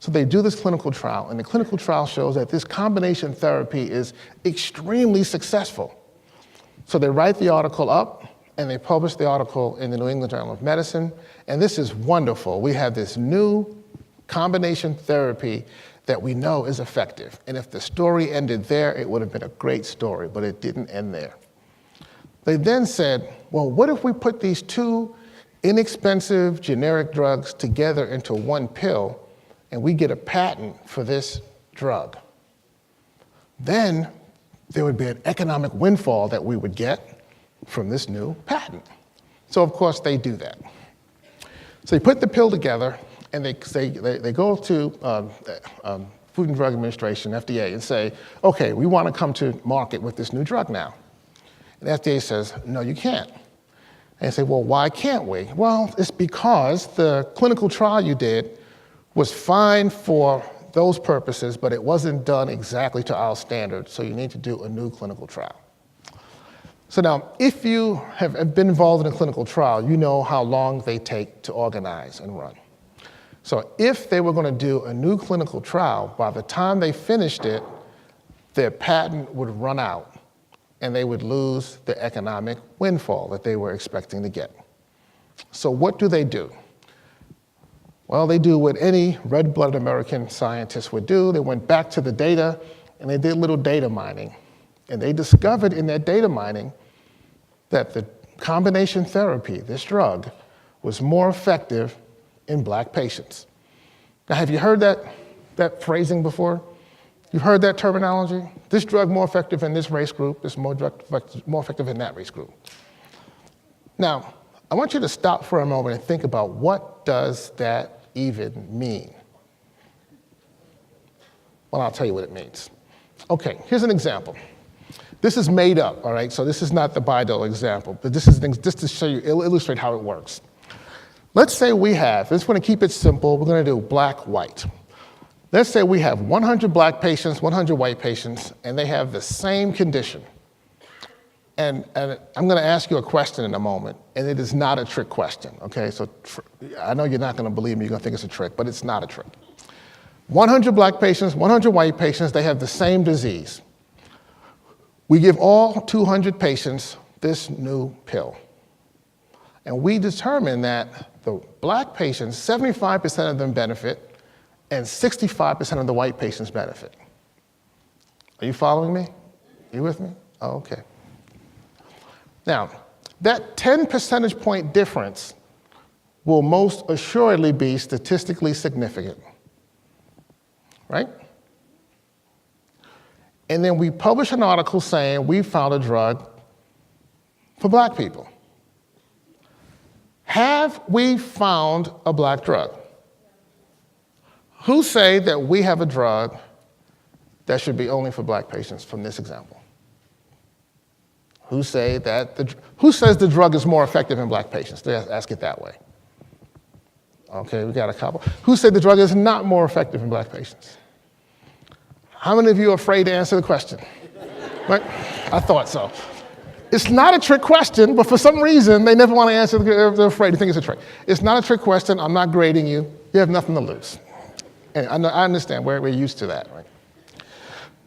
So they do this clinical trial, and the clinical trial shows that this combination therapy is extremely successful. So they write the article up, and they publish the article in the New England Journal of Medicine, and this is wonderful. We have this new combination therapy that we know is effective. And if the story ended there, it would have been a great story, but it didn't end there. They then said, well, what if we put these two inexpensive generic drugs together into one pill and we get a patent for this drug? Then there would be an economic windfall that we would get from this new patent. So of course they do that. So they put the pill together and they go to Food and Drug Administration, FDA, and say, okay, we want to come to market with this new drug now. And the FDA says, no, you can't. And they say, well, why can't we? Well, it's because the clinical trial you did was fine for those purposes, but it wasn't done exactly to our standards, so you need to do a new clinical trial. So now, if you have been involved in a clinical trial, you know how long they take to organize and run. So if they were going to do a new clinical trial, by the time they finished it, their patent would run out, and they would lose the economic windfall that they were expecting to get. So what do? Well, they do what any red-blooded American scientist would do. They went back to the data, and they did a little data mining. And they discovered in that data mining that the combination therapy, this drug, was more effective in Black patients. Now, have you heard that phrasing before? You've heard that terminology? This drug more effective in this race group, this more effective in that race group. Now, I want you to stop for a moment and think about, what does that even mean? Well, I'll tell you what it means. Okay, here's an example. This is made up, all right? So this is not the Baidu example, but this is just to show you, illustrate how it works. Let's say we have, let's want to keep it simple, we're going to do black-white. Let's say we have 100 Black patients, 100 white patients, and they have the same condition. And I'm going to ask you a question in a moment, and it is not a trick question, okay? So I know you're not going to believe me, you're going to think it's a trick, but it's not a trick. 100 Black patients, 100 white patients, they have the same disease. We give all 200 patients this new pill. And we determine that the Black patients, 75% of them benefit, and 65% of the white patients benefit. Are you following me? Are you with me? Oh, okay. Now, that 10 percentage point difference will most assuredly be statistically significant, right? And then we publish an article saying we found a drug for Black people. Have we found a Black drug? Who say that we have a drug that should be only for Black patients from this example? Who says the drug is more effective in Black patients? Let's ask it that way. Okay, we got a couple. Who said the drug is not more effective in Black patients? How many of you are afraid to answer the question? Right? I thought so. It's not a trick question, but for some reason, they never want to answer. They're afraid. They think it's a trick. It's not a trick question. I'm not grading you. You have nothing to lose. And I understand. We're used to that, right?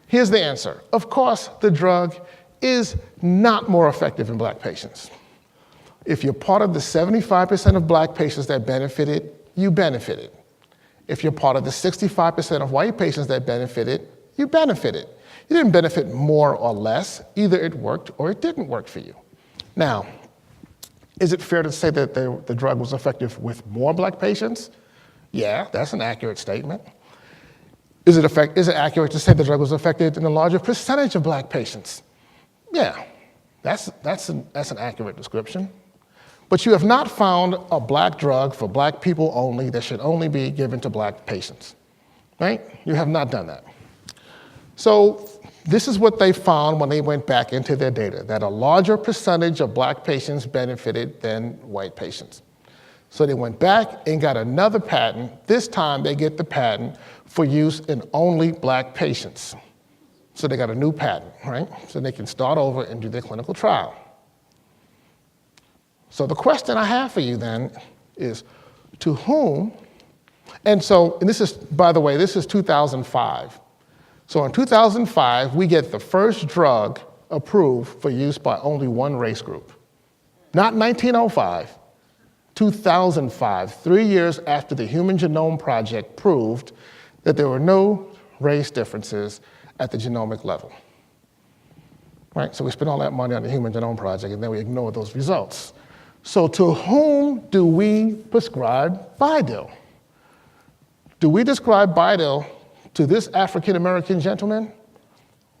Here's the answer. Of course, the drug is not more effective in black patients. If you're part of the 75% of black patients that benefited, you benefited. If you're part of the 65% of white patients that benefited, you benefited. You didn't benefit more or less. Either it worked or it didn't work for you. Now, is it fair to say that the drug was effective with more black patients? Yeah, that's an accurate statement. Is it accurate to say the drug was effective in a larger percentage of black patients? Yeah, that's an accurate description. But you have not found a black drug for black people only that should only be given to black patients, right? You have not done that. So this is what they found when they went back into their data, that a larger percentage of black patients benefited than white patients. So they went back and got another patent. This time they get the patent for use in only black patients. So they got a new patent, right? So they can start over and do their clinical trial. So the question I have for you then is, to whom? And this is, by the way, this is 2005. So in 2005, we get the first drug approved for use by only one race group. Not 1905, 2005, 3 years after the Human Genome Project proved that there were no race differences at the genomic level. Right? So we spent all that money on the Human Genome Project, and then we ignored those results. So to whom do we prescribe Bidil? Do we prescribe Bidil to this African-American gentleman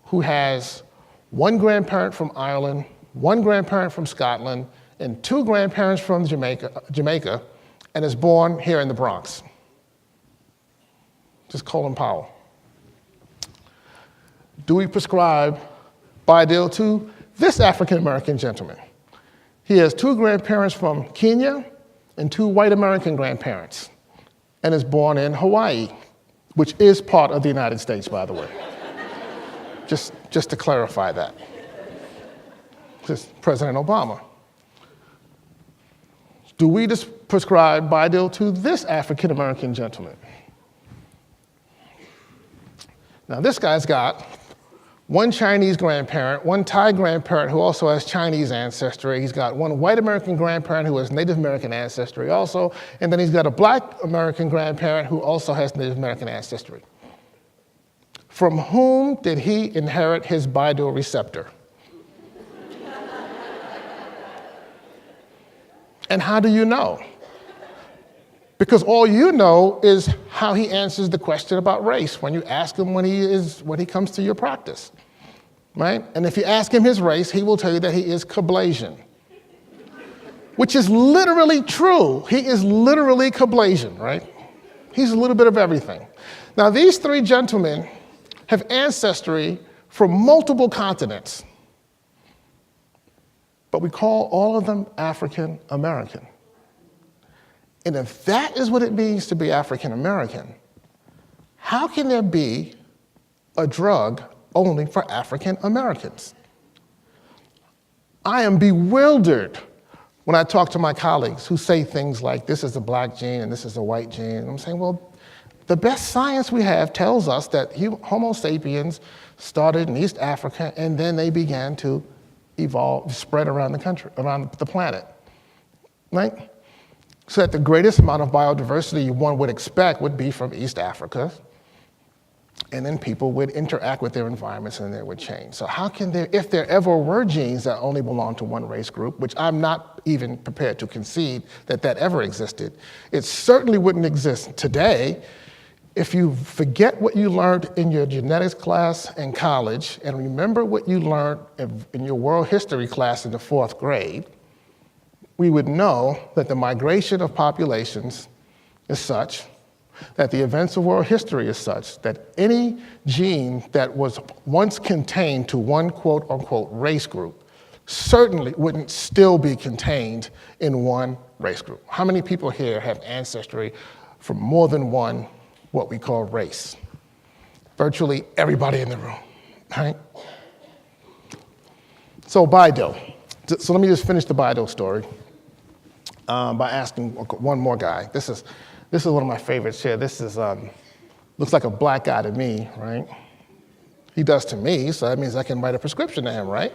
who has one grandparent from Ireland, one grandparent from Scotland, and two grandparents from Jamaica, and is born here in the Bronx? Just Colin Powell. Do we prescribe Bidil to this African-American gentleman? He has two grandparents from Kenya and two white American grandparents, and is born in Hawaii, which is part of the United States, by the way. just to clarify that. Just President Obama. Do we just prescribe Bidil to this African-American gentleman? Now this guy's got one Chinese grandparent, one Thai grandparent who also has Chinese ancestry. He's got one white American grandparent who has Native American ancestry also, and then he's got a black American grandparent who also has Native American ancestry. From whom did he inherit his Bidil receptor? And how do you know? Because all you know is how he answers the question about race when you ask him when he comes to your practice, right? And if you ask him his race, he will tell you that he is Caucasian, which is literally true. He is literally Caucasian, right? He's a little bit of everything. Now, these three gentlemen have ancestry from multiple continents, but we call all of them African American. And if that is what it means to be African American, how can there be a drug only for African Americans? I am bewildered when I talk to my colleagues who say things like, this is a black gene and this is a white gene. And I'm saying, well, the best science we have tells us that Homo sapiens started in East Africa and then they began to evolve, spread around the country, around the planet, right? So that the greatest amount of biodiversity one would expect would be from East Africa, and then people would interact with their environments and they would change. So how can there, if there ever were genes that only belong to one race group, which I'm not even prepared to concede that ever existed, it certainly wouldn't exist today. If you forget what you learned in your genetics class in college and remember what you learned in your world history class in the 4th grade, we would know that the migration of populations is such, that the events of world history is such, that any gene that was once contained to one quote unquote race group certainly wouldn't still be contained in one race group. How many people here have ancestry from more than one what we call race? Virtually everybody in the room, right? So BIDO. So let me just finish the BIDO story by asking one more guy. This is one of my favorites here. This is looks like a black guy to me, right? He does to me, so that means I can write a prescription to him, right?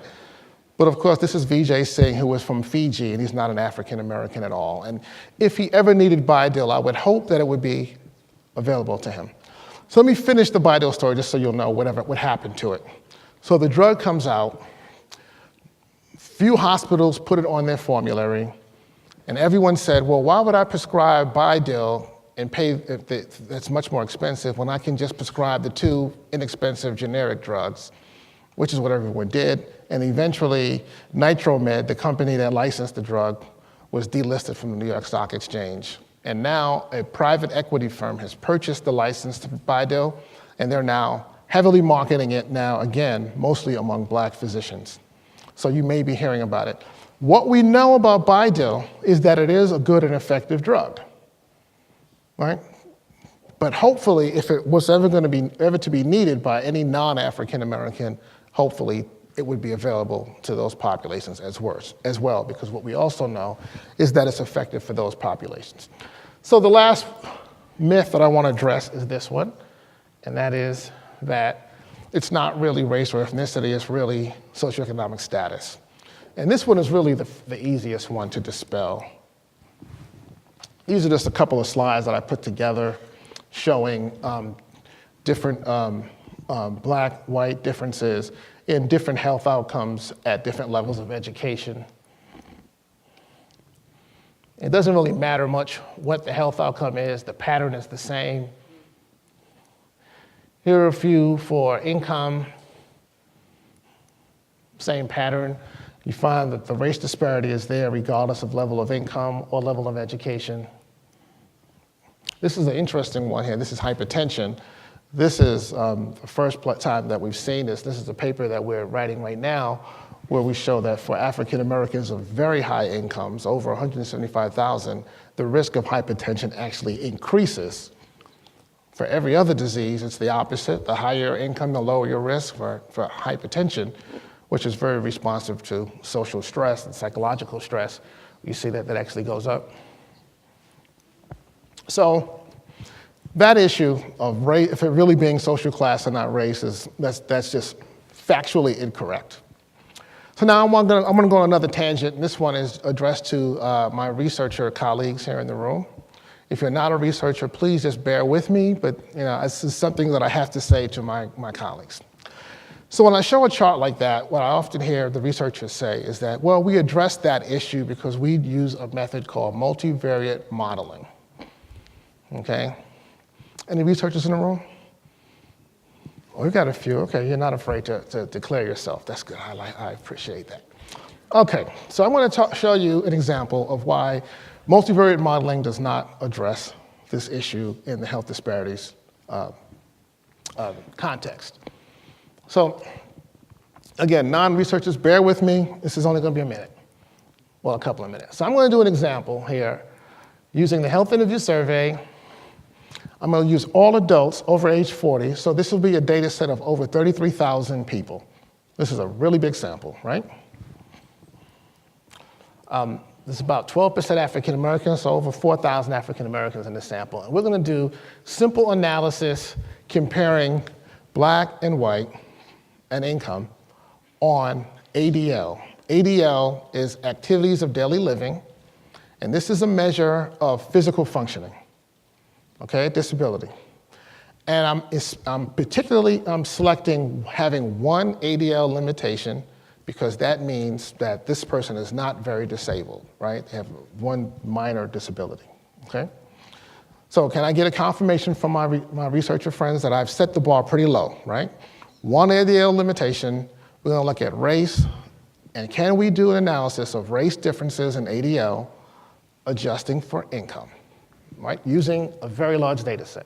But of course, this is Vijay Singh, who was from Fiji, and he's not an African American at all. And if he ever needed BIDIL, I would hope that it would be available to him. So let me finish the BIDIL story just so you'll know what happened to it. So the drug comes out, few hospitals put it on their formulary, and everyone said, well, why would I prescribe BIDIL and pay that's much more expensive when I can just prescribe the two inexpensive generic drugs, which is what everyone did. And eventually, Nitromed, the company that licensed the drug, was delisted from the New York Stock Exchange. And now a private equity firm has purchased the license to BIDIL, and they're now heavily marketing it now, again, mostly among black physicians. So you may be hearing about it. What we know about BIDIL is that it is a good and effective drug, right? But hopefully, if it was ever to be needed by any non-African American, hopefully it would be available to those populations as well, because what we also know is that it's effective for those populations. So the last myth that I want to address is this one, and that is that it's not really race or ethnicity, it's really socioeconomic status. And this one is really the easiest one to dispel. These are just a couple of slides that I put together showing different black-white differences in different health outcomes at different levels of education. It doesn't really matter much what the health outcome is, the pattern is the same. Here are a few for income, same pattern. You find that the race disparity is there regardless of level of income or level of education. This is an interesting one here. This is hypertension. This is the first time that we've seen this. This is a paper that we're writing right now where we show that for African Americans of very high incomes, over 175,000, the risk of hypertension actually increases. For every other disease, it's the opposite. The higher income, the lower your risk for hypertension, which is very responsive to social stress and psychological stress. You see that actually goes up. So that issue of race, if it really being social class and not race, that's just factually incorrect. So now I'm gonna go on another tangent, and this one is addressed to my researcher colleagues here in the room. If you're not a researcher, please just bear with me, but this is something that I have to say to my colleagues. So when I show a chart like that, what I often hear the researchers say is that, well, we address that issue because we use a method called multivariate modeling, okay? Any researchers in the room? Oh, we've got a few. Okay, you're not afraid to declare yourself. That's good. I appreciate that. Okay, so I'm going to show you an example of why multivariate modeling does not address this issue in the health disparities context. So again, non-researchers, bear with me. This is only going to be a minute. Well, a couple of minutes. So I'm going to do an example here using the health interview survey. I'm going to use all adults over age 40. So this will be a data set of over 33,000 people. This is a really big sample, right? This is about 12% African Americans, so over 4,000 African Americans in this sample. And we're going to do simple analysis comparing black and white and income on ADL. ADL is activities of daily living, and this is a measure of physical functioning, okay, disability. And I'm particularly selecting having one ADL limitation because that means that this person is not very disabled, right? They have one minor disability, okay? So can I get a confirmation from my researcher friends that I've set the bar pretty low, right? One ADL limitation, we're gonna look at race, and can we do an analysis of race differences in ADL adjusting for income, right? Using a very large data set.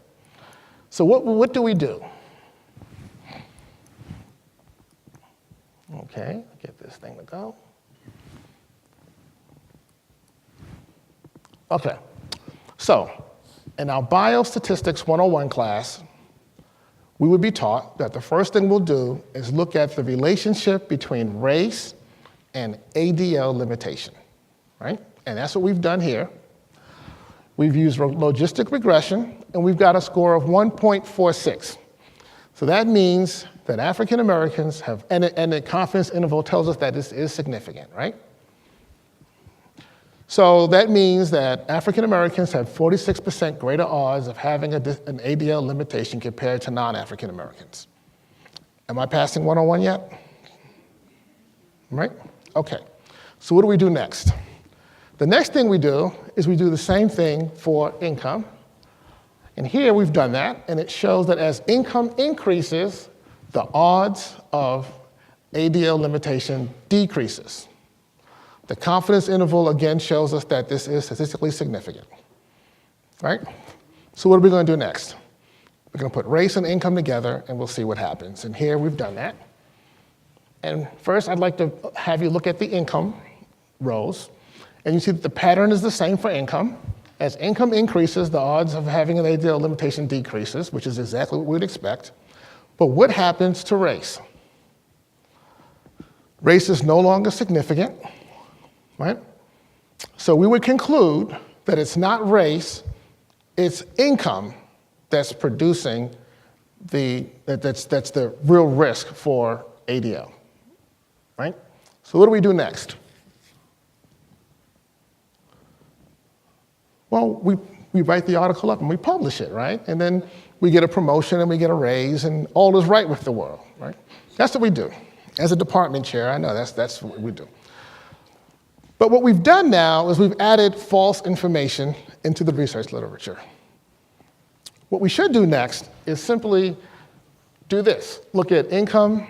So what do we do? Okay, get this thing to go. Okay, so in our Biostatistics 101 class, we would be taught that the first thing we'll do is look at the relationship between race, and ADL limitation, right? And that's what we've done here. We've used logistic regression, and we've got a score of 1.46. So that means that African Americans have, and the confidence interval tells us that this is significant, right? So that means that African Americans have 46% greater odds of having an ADL limitation compared to non-African Americans. Am I passing 101 yet? Right? Okay. So what do we do next? The next thing we do is we do the same thing for income. And here we've done that, and it shows that as income increases, the odds of ADL limitation decreases. The confidence interval again shows us that this is statistically significant, right? So what are we going to do next? We're going to put race and income together, and we'll see what happens. And here we've done that. And first, I'd like to have you look at the income rows. And you see that the pattern is the same for income. As income increases, the odds of having an ADL limitation decreases, which is exactly what we'd expect. But what happens to race? Race is no longer significant, right? So we would conclude that it's not race, it's income that's producing that's the real risk for ADL, right? So what do we do next? Well, we write the article up and we publish it, right? And then we get a promotion and we get a raise and all is right with the world, right? That's what we do. As a department chair, I know that's what we do. But what we've done now is we've added false information into the research literature. What we should do next is simply do this. Look at income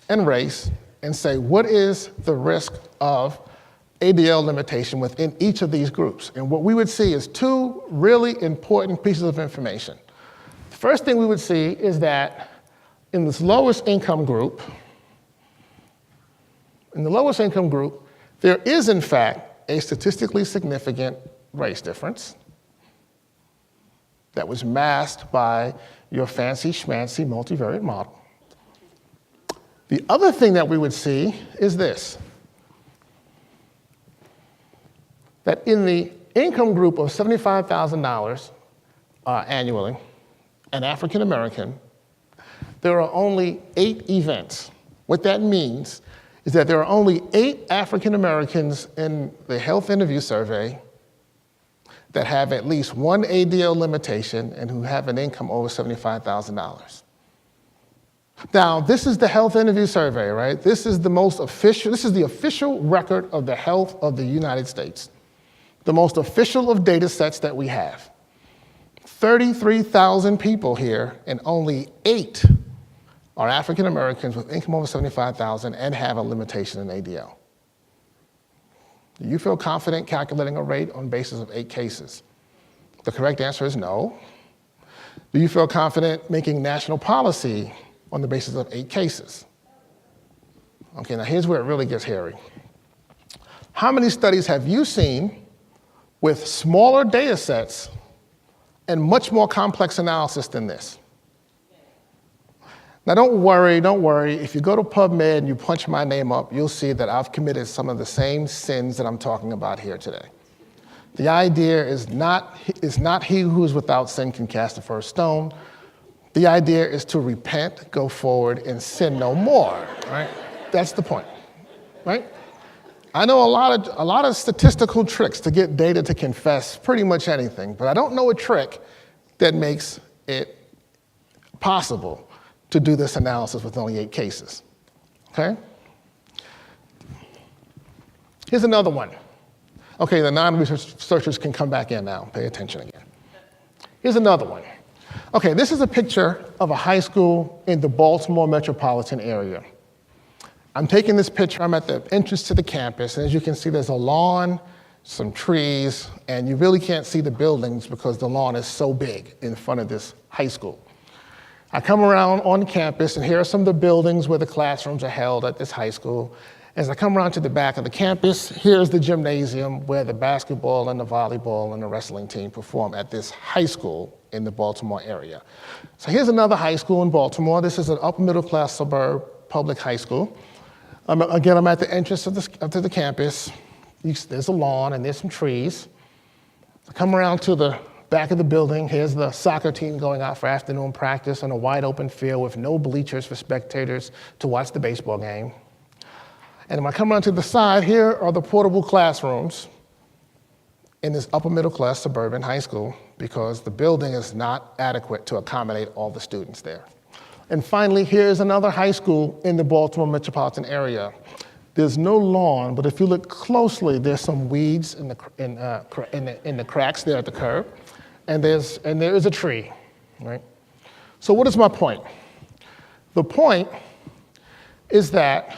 and race and say, what is the risk of ADL limitation within each of these groups? And what we would see is two really important pieces of information. The first thing we would see is that in this lowest income group, there is in fact a statistically significant race difference that was masked by your fancy schmancy multivariate model. The other thing that we would see is this, that in the income group of $75,000 annually, an African American, there are only 8 events. What that means is that there are only 8 African Americans in the health interview survey that have at least one ADL limitation and who have an income over $75,000. Now, this is the health interview survey, right? This is the official record of the health of the United States. The most official of data sets that we have. 33,000 people here, and only 8 are African Americans with income over $75,000 and have a limitation in ADL. Do you feel confident calculating a rate on the basis of 8 cases? The correct answer is no. Do you feel confident making national policy on the basis of 8 cases? Okay, now here's where it really gets hairy. How many studies have you seen with smaller data sets and much more complex analysis than this? Now don't worry. If you go to PubMed and you punch my name up, you'll see that I've committed some of the same sins that I'm talking about here today. The idea is not he who is without sin can cast the first stone. The idea is to repent, go forward, and sin no more, right? That's the point, right? I know a lot of statistical tricks to get data to confess pretty much anything, but I don't know a trick that makes it possible to do this analysis with only 8 cases, okay? Here's another one. Okay, the non-researchers can come back in now. Pay attention again. Here's another one. Okay, this is a picture of a high school in the Baltimore metropolitan area. I'm taking this picture, I'm at the entrance to the campus, and as you can see, there's a lawn, some trees, and you really can't see the buildings because the lawn is so big in front of this high school. I come around on campus, and here are some of the buildings where the classrooms are held at this high school. As I come around to the back of the campus, here's the gymnasium where the basketball and the volleyball and the wrestling team perform at this high school in the Baltimore area. So here's another high school in Baltimore. This is an upper middle class suburb public high school. Again, I'm at the entrance to the campus. There's a lawn and there's some trees. I come around to the back of the building. Here's the soccer team going out for afternoon practice on a wide open field with no bleachers for spectators to watch the baseball game. And when I come around to the side, here are the portable classrooms in this upper middle class suburban high school because the building is not adequate to accommodate all the students there. And finally, here's another high school in the Baltimore metropolitan area. There's no lawn, but if you look closely, there's some weeds in the cracks there at the curb, and there is a tree, right? So what is my point? The point is that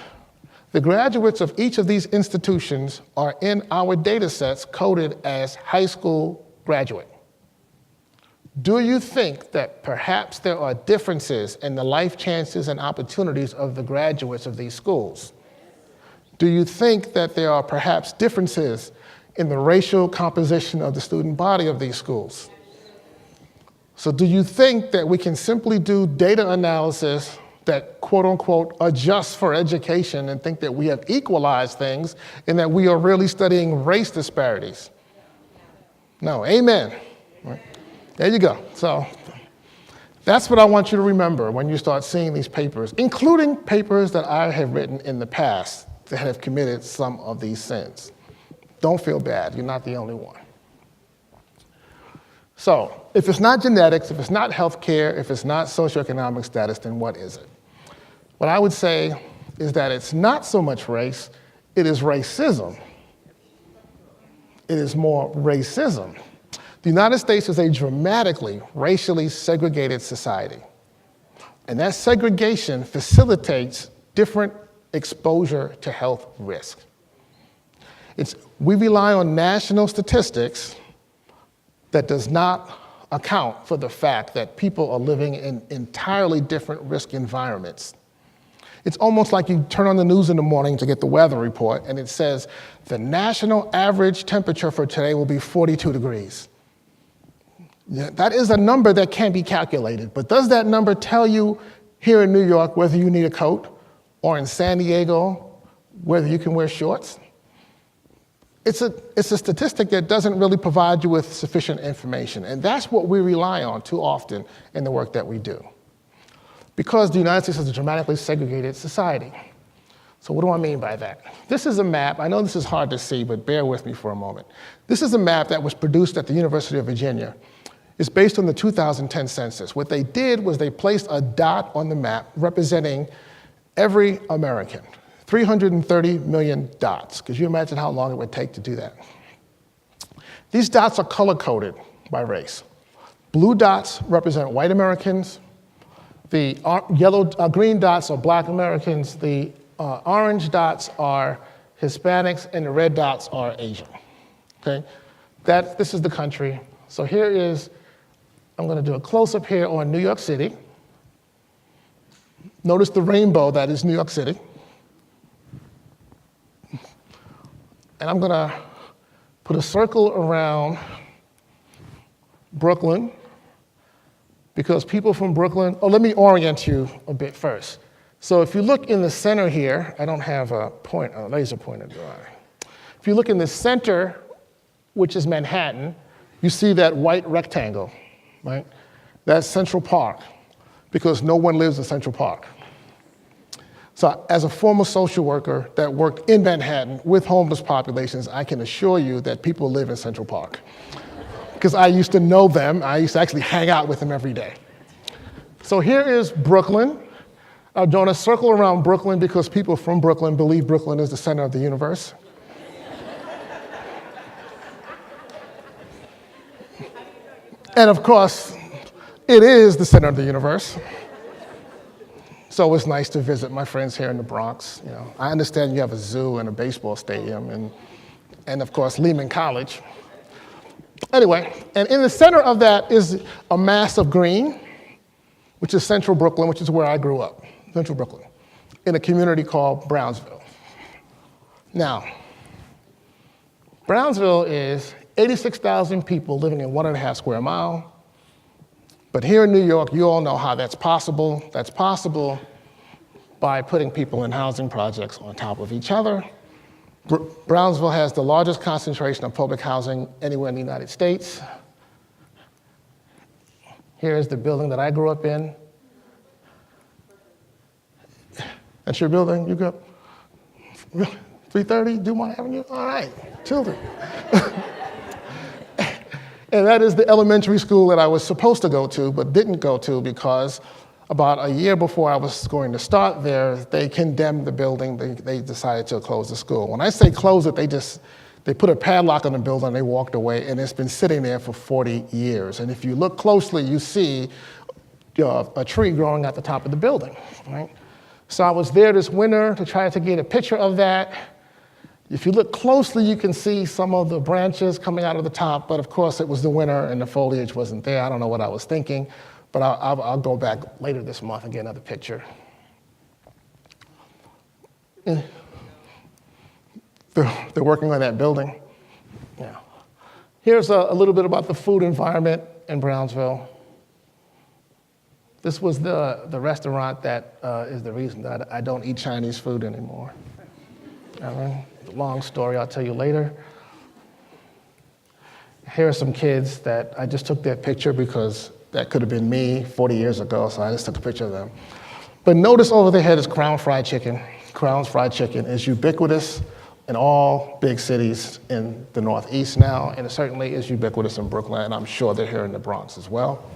the graduates of each of these institutions are in our data sets coded as high school graduate. Do you think that perhaps there are differences in the life chances and opportunities of the graduates of these schools? Do you think that there are perhaps differences in the racial composition of the student body of these schools? So do you think that we can simply do data analysis that quote unquote adjusts for education and think that we have equalized things and that we are really studying race disparities? No, amen. Right. There you go. So that's what I want you to remember when you start seeing these papers, including papers that I have written in the past that have committed some of these sins. Don't feel bad, you're not the only one. So, if it's not genetics, if it's not healthcare, if it's not socioeconomic status, then what is it? What I would say is that it's not so much race, it is racism. It is more racism. The United States is a dramatically racially segregated society. And that segregation facilitates different exposure to health risk. We rely on national statistics that does not account for the fact that people are living in entirely different risk environments. It's almost like you turn on the news in the morning to get the weather report and it says the national average temperature for today will be 42 degrees. Yeah, that is a number that can be calculated, but does that number tell you here in New York whether you need a coat, or in San Diego whether you can wear shorts? It's a statistic that doesn't really provide you with sufficient information, and that's what we rely on too often in the work that we do. Because the United States is a dramatically segregated society. So what do I mean by that? This is a map. I know this is hard to see, but bear with me for a moment. This is a map that was produced at the University of Virginia. It's based on the 2010 census. What they did was they placed a dot on the map representing every American. 330 million dots. Could you imagine how long it would take to do that? These dots are color-coded by race. Blue dots represent white Americans. The green dots are black Americans. The orange dots are Hispanics, and the red dots are Asian. Okay? This is the country. So here is, I'm going to do a close-up here on New York City. Notice the rainbow that is New York City. And I'm going to put a circle around Brooklyn, because people from Brooklyn, let me orient you a bit first. So if you look in the center here, I don't have a laser pointer, do I? If you look in the center, which is Manhattan, you see that white rectangle, right? That's Central Park, because no one lives in Central Park. So as a former social worker that worked in Manhattan with homeless populations, I can assure you that people live in Central Park. Because I used to know them. I used to actually hang out with them every day. So here is Brooklyn. I've drawn a circle around Brooklyn because people from Brooklyn believe Brooklyn is the center of the universe. And of course, it is the center of the universe. So it's nice to visit my friends here in the Bronx. You know, I understand you have a zoo and a baseball stadium and of course, Lehman College. Anyway, and in the center of that is a mass of green, which is Central Brooklyn, which is where I grew up, Central Brooklyn, in a community called Brownsville. Now, Brownsville is 86,000 people living in 1.5 square miles. But here in New York, you all know how that's possible. That's possible by putting people in housing projects on top of each other. Brownsville has the largest concentration of public housing anywhere in the United States. Here's the building that I grew up in. That's your building? You grew up? 330 Dumont Avenue? All right, children. And that is the elementary school that I was supposed to go to, but didn't go to because about a year before I was going to start there, they condemned the building. They decided to close the school. When I say close it, they put a padlock on the building and they walked away, and it's been sitting there for 40 years. And if you look closely, you see a tree growing at the top of the building, right? So I was there this winter to try to get a picture of that. If you look closely, you can see some of the branches coming out of the top, but of course it was the winter and the foliage wasn't there. I don't know what I was thinking, but I'll go back later this month and get another picture. They're working on that building. Yeah. Here's a little bit about the food environment in Brownsville. This was the restaurant that is the reason that I don't eat Chinese food anymore. All right. Long story, I'll tell you later. Here are some kids that I just took their picture because that could have been me 40 years ago, so I just took a picture of them. But notice over their head is Crown Fried Chicken. Crown's Fried Chicken is ubiquitous in all big cities in the Northeast now, and it certainly is ubiquitous in Brooklyn, and I'm sure they're here in the Bronx as well.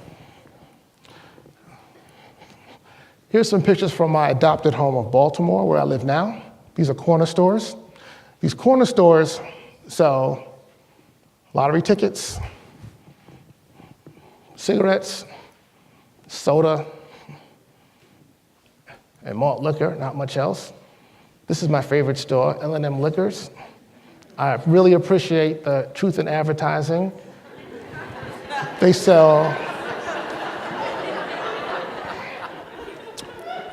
Here's some pictures from my adopted home of Baltimore, where I live now. These are corner stores. These corner stores sell lottery tickets, cigarettes, soda, and malt liquor, not much else. This is my favorite store, L&M Liquors. I really appreciate the truth in advertising. They sell,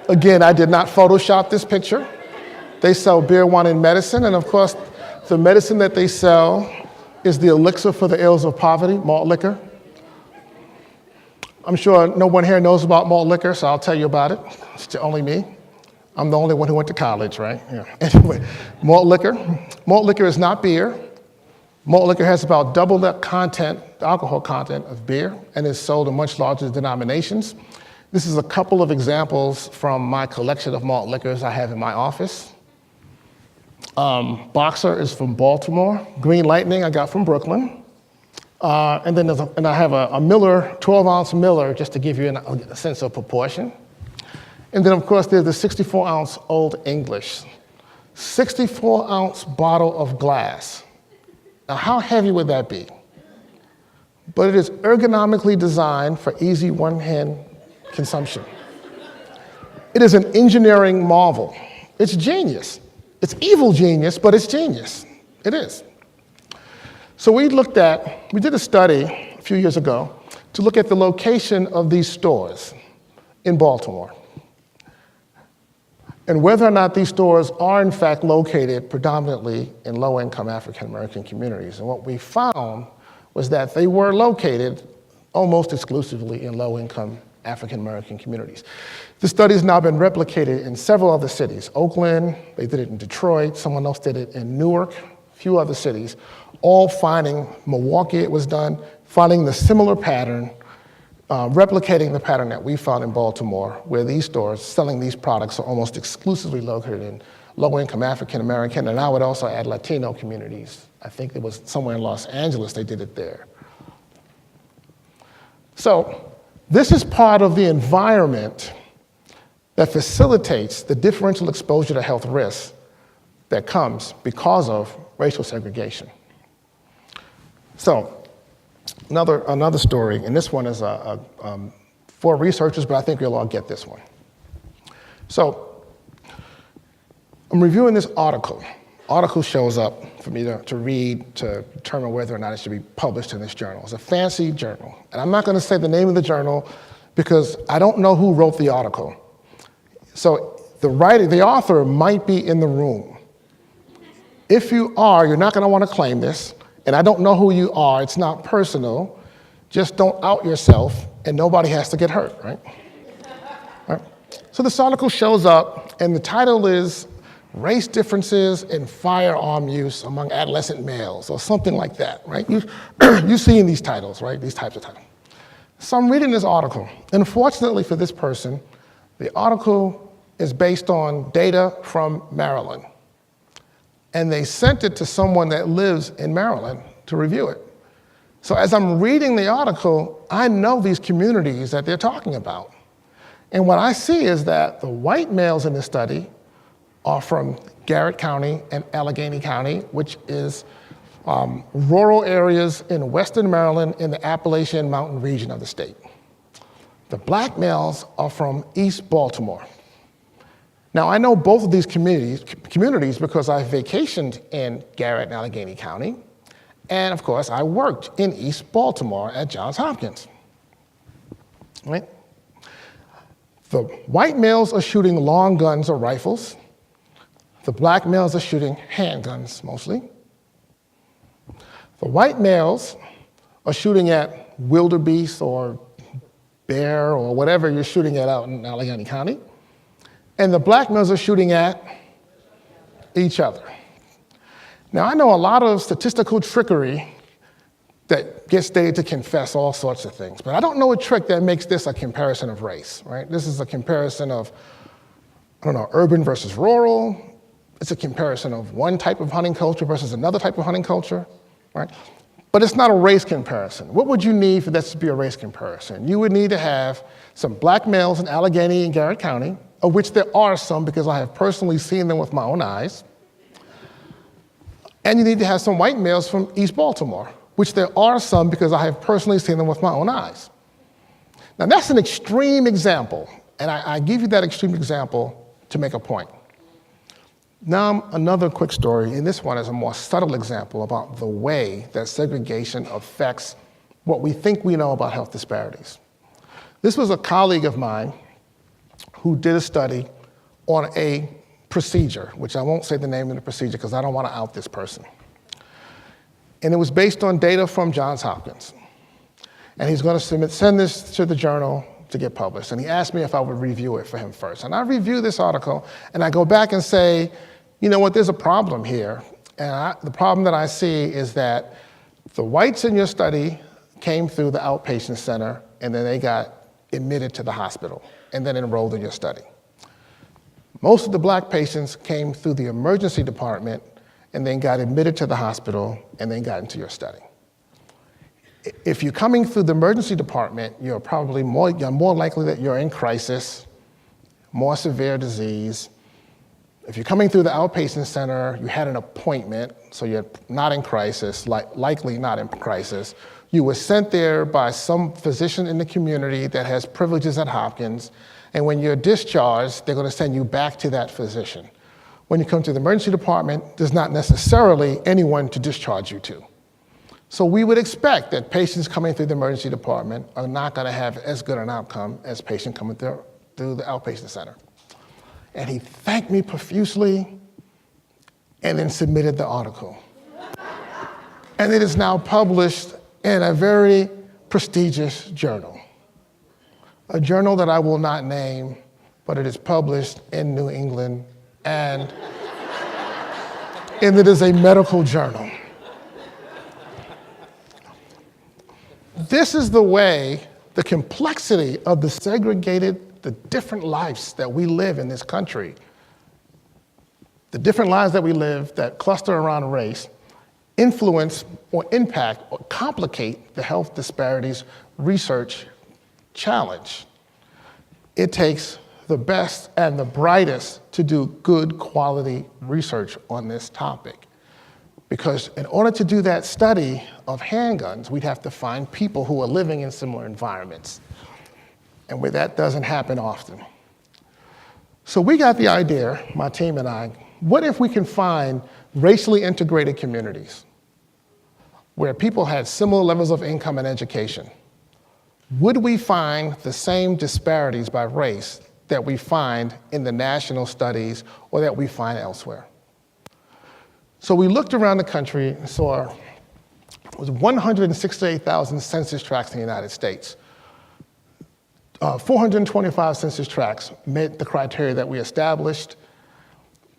again, I did not Photoshop this picture. They sell beer, wine, and medicine, and of course, the medicine that they sell is the elixir for the ills of poverty, malt liquor. I'm sure no one here knows about malt liquor, so I'll tell you about it. It's only me. I'm the only one who went to college, right? Yeah. Anyway, malt liquor. Malt liquor is not beer. Malt liquor has about double the content, the alcohol content of beer, and is sold in much larger denominations. This is a couple of examples from my collection of malt liquors I have in my office. Boxer is from Baltimore. Green Lightning I got from Brooklyn. And then I have a Miller, 12-ounce Miller, just to give you a sense of proportion. And then, of course, there's the 64-ounce Old English. 64-ounce bottle of glass. Now, how heavy would that be? But it is ergonomically designed for easy one-hand consumption. It is an engineering marvel. It's genius. It's evil genius, but it's genius. It is. So we did a study a few years ago to look at the location of these stores in Baltimore and whether or not these stores are in fact located predominantly in low-income African-American communities. And what we found was that they were located almost exclusively in low-income African-American communities. The study has now been replicated in several other cities. Oakland, they did it in Detroit, someone else did it in Newark, a few other cities, all finding, Milwaukee it was done, finding the similar pattern, replicating the pattern that we found in Baltimore, where these stores selling these products are almost exclusively located in low-income African-American, and I would also add Latino communities. I think it was somewhere in Los Angeles they did it there. So this is part of the environment that facilitates the differential exposure to health risks that comes because of racial segregation. So another story, and this one is for researchers, but I think you'll all get this one. So I'm reviewing this article. Article shows up for me to read to determine whether or not it should be published in this journal. It's a fancy journal, and I'm not going to say the name of the journal because I don't know who wrote the article. So the author might be in the room. If you are, you're not going to want to claim this, and I don't know who you are. It's not personal. Just don't out yourself, and nobody has to get hurt, right? All right. So this article shows up, and the title is Race Differences in Firearm Use Among Adolescent Males, or something like that, right? You've seen these titles, right? These types of titles. So I'm reading this article, and unfortunately for this person, the article is based on data from Maryland. And they sent it to someone that lives in Maryland to review it. So as I'm reading the article, I know these communities that they're talking about. And what I see is that the white males in this study are from Garrett County and Allegheny County, which is rural areas in western Maryland in the Appalachian Mountain region of the state. The black males are from East Baltimore. Now, I know both of these communities because I vacationed in Garrett and Allegheny County, and of course, I worked in East Baltimore at Johns Hopkins, right? The white males are shooting long guns or rifles. The black males are shooting handguns, mostly. The white males are shooting at wildebeest or bear or whatever you're shooting at out in Allegheny County. And the black males are shooting at each other. Now, I know a lot of statistical trickery that gets Dave to confess all sorts of things, but I don't know a trick that makes this a comparison of race, right? This is a comparison of, urban versus rural. It's a comparison of one type of hunting culture versus another type of hunting culture, right? But it's not a race comparison. What would you need for this to be a race comparison? You would need to have some black males in Allegheny and Garrett County, of which there are some because I have personally seen them with my own eyes. And you need to have some white males from East Baltimore, which there are some because I have personally seen them with my own eyes. Now that's an extreme example, and I give you that extreme example to make a point. Now another quick story, and this one is a more subtle example about the way that segregation affects what we think we know about health disparities. This was a colleague of mine who did a study on a procedure, which I won't say the name of the procedure because I don't want to out this person. And it was based on data from Johns Hopkins. And he's going to send this to the journal to get published. And he asked me if I would review it for him first. And I review this article, and I go back and say, you know what, there's a problem here. And the problem that I see is that the whites in your study came through the outpatient center, and then they got admitted to the hospital, and then enrolled in your study. Most of the black patients came through the emergency department and then got admitted to the hospital and then got into your study. If you're coming through the emergency department, you're probably more likely that you're in crisis, more severe disease. If you're coming through the outpatient center, you had an appointment, so you're not in crisis, likely not in crisis. You were sent there by some physician in the community that has privileges at Hopkins, and when you're discharged, they're going to send you back to that physician. When you come to the emergency department, there's not necessarily anyone to discharge you to. So we would expect that patients coming through the emergency department are not going to have as good an outcome as patients coming through the outpatient center. And he thanked me profusely and then submitted the article. And it is now published in a very prestigious journal. A journal that I will not name, but it is published in New England, and it is a medical journal. This is the way the complexity of the different lives that we live in this country, the different lives that we live that cluster around race, influence or impact or complicate the health disparities research challenge. It takes the best and the brightest to do good quality research on this topic. Because in order to do that study of handguns, we'd have to find people who are living in similar environments. And where that doesn't happen often. So we got the idea, my team and I, what if we can find racially integrated communities where people had similar levels of income and education? Would we find the same disparities by race that we find in the national studies or that we find elsewhere? So we looked around the country and saw it was 168,000 census tracts in the United States. 425 census tracts met the criteria that we established,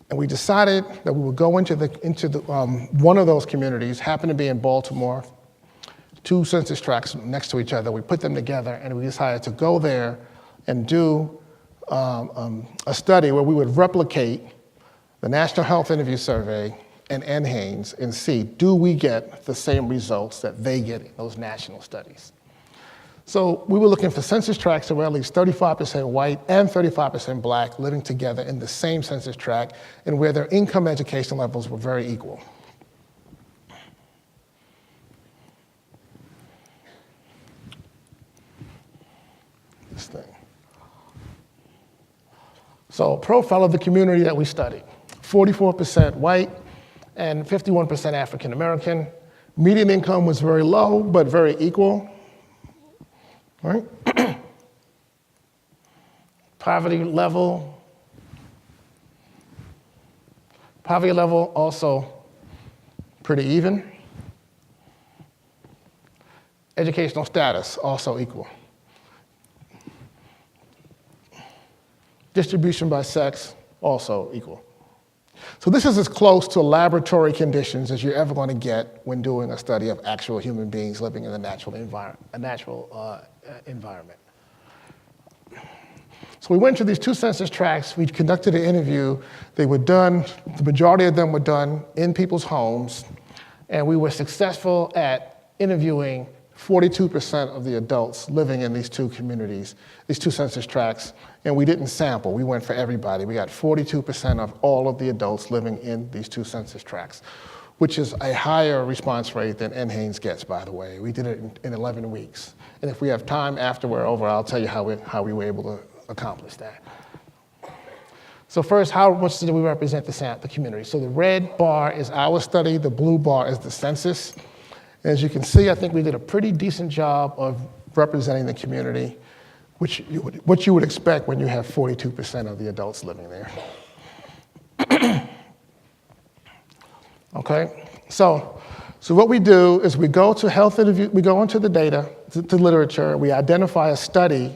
and we decided that we would go into one of those communities, happened to be in Baltimore, 2 census tracts next to each other. We put them together, and we decided to go there and do a study where we would replicate the National Health Interview Survey and NHANES and see, do we get the same results that they get in those national studies? So we were looking for census tracts that were at least 35% white and 35% black living together in the same census tract and where their income education levels were very equal. This thing. So profile of the community that we studied, 44% white and 51% African American. Median income was very low, but very equal. Right? Poverty level also pretty even. Educational status also equal. Distribution by sex also equal. So this is as close to laboratory conditions as you're ever going to get when doing a study of actual human beings living in a natural environment. So we went to these 2 census tracts. We conducted an interview. They were done, the majority of them were done in people's homes, and we were successful at interviewing 42% of the adults living in these 2 communities, these 2 census tracts, and we didn't sample. We went for everybody. We got 42% of all of the adults living in these 2 census tracts, which is a higher response rate than NHANES gets, by the way. We did it in 11 weeks. And if we have time after we're over, I'll tell you how we were able to accomplish that. So first, how much do we represent the community? So the red bar is our study, the blue bar is the census. As you can see, I think we did a pretty decent job of representing the community, what you would expect when you have 42% of the adults living there. Okay, so what we do is we go to health interview, we go into the data, to literature, we identify a study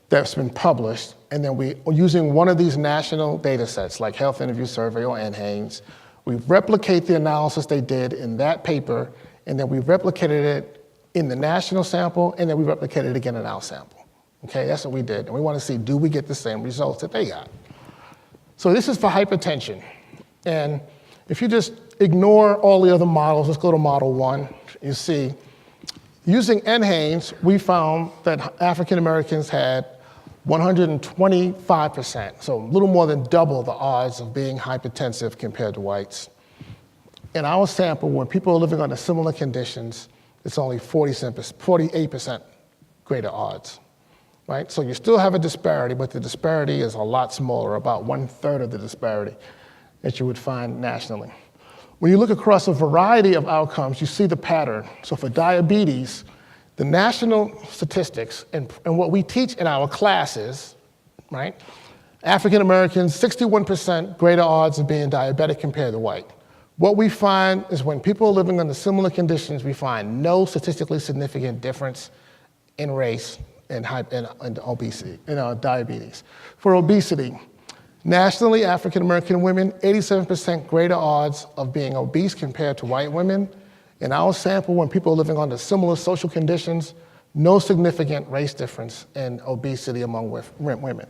that's been published, and then we, using one of these national data sets, like Health Interview Survey or NHANES, we replicate the analysis they did in that paper, and then we replicated it in the national sample, and then we replicated it again in our sample. Okay, that's what we did. And we want to see, do we get the same results that they got? So this is for hypertension. And if you just ignore all the other models, let's go to model 1. You see, using NHANES, we found that African Americans had 125%, so a little more than double the odds of being hypertensive compared to whites. In our sample, when people are living under similar conditions, it's only 48% greater odds, right? So you still have a disparity, but the disparity is a lot smaller, about 1/3 of the disparity that you would find nationally. When you look across a variety of outcomes, you see the pattern. So for diabetes, the national statistics and what we teach in our classes, right? African Americans, 61% greater odds of being diabetic compared to white. What we find is when people are living under similar conditions, we find no statistically significant difference in race and obesity, diabetes. For obesity, nationally, African American women, 87% greater odds of being obese compared to white women. In our sample, when people are living under similar social conditions, no significant race difference in obesity among women.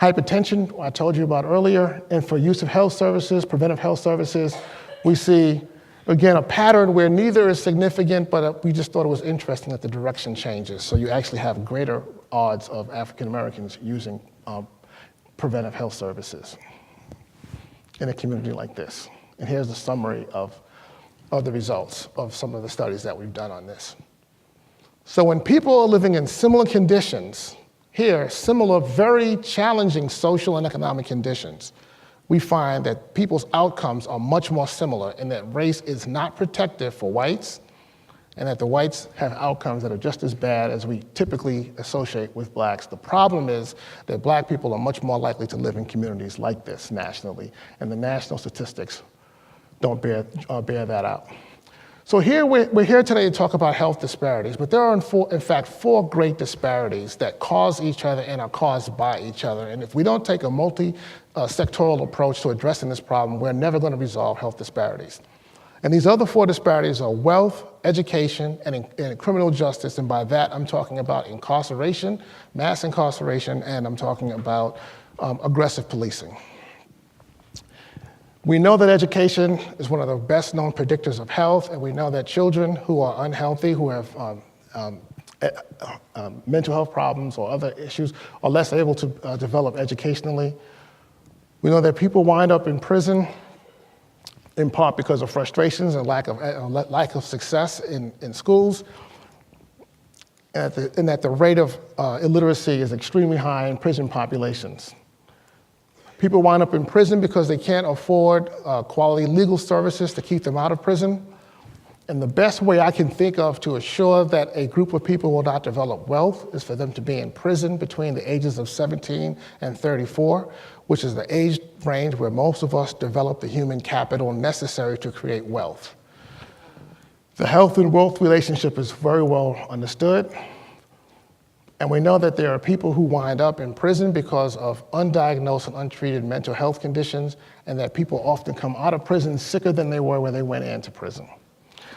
Hypertension, I told you about earlier, and for use of health services, preventive health services, we see, again, a pattern where neither is significant, but we just thought it was interesting that the direction changes. So you actually have greater odds of African Americans using preventive health services in a community like this. And here's a summary of the results of some of the studies that we've done on this. So when people are living in similar conditions, here, similar, very challenging social and economic conditions, we find that people's outcomes are much more similar in that race is not protective for whites, and that the whites have outcomes that are just as bad as we typically associate with blacks. The problem is that black people are much more likely to live in communities like this nationally, and the national statistics don't bear that out. So here we're here today to talk about health disparities, but there are in fact four great disparities that cause each other and are caused by each other. And if we don't take a multi-sectoral approach to addressing this problem, we're never going to resolve health disparities. And these other four disparities are wealth, education, and criminal justice. And by that, I'm talking about incarceration, mass incarceration, and I'm talking about aggressive policing. We know that education is one of the best known predictors of health, and we know that children who are unhealthy, who have mental health problems or other issues, are less able to develop educationally. We know that people wind up in prison in part because of frustrations and lack of success in schools, and that the rate of illiteracy is extremely high in prison populations. People wind up in prison because they can't afford quality legal services to keep them out of prison. And the best way I can think of to assure that a group of people will not develop wealth is for them to be in prison between the ages of 17 and 34, which is the age range where most of us develop the human capital necessary to create wealth. The health and wealth relationship is very well understood. And we know that there are people who wind up in prison because of undiagnosed and untreated mental health conditions, and that people often come out of prison sicker than they were when they went into prison.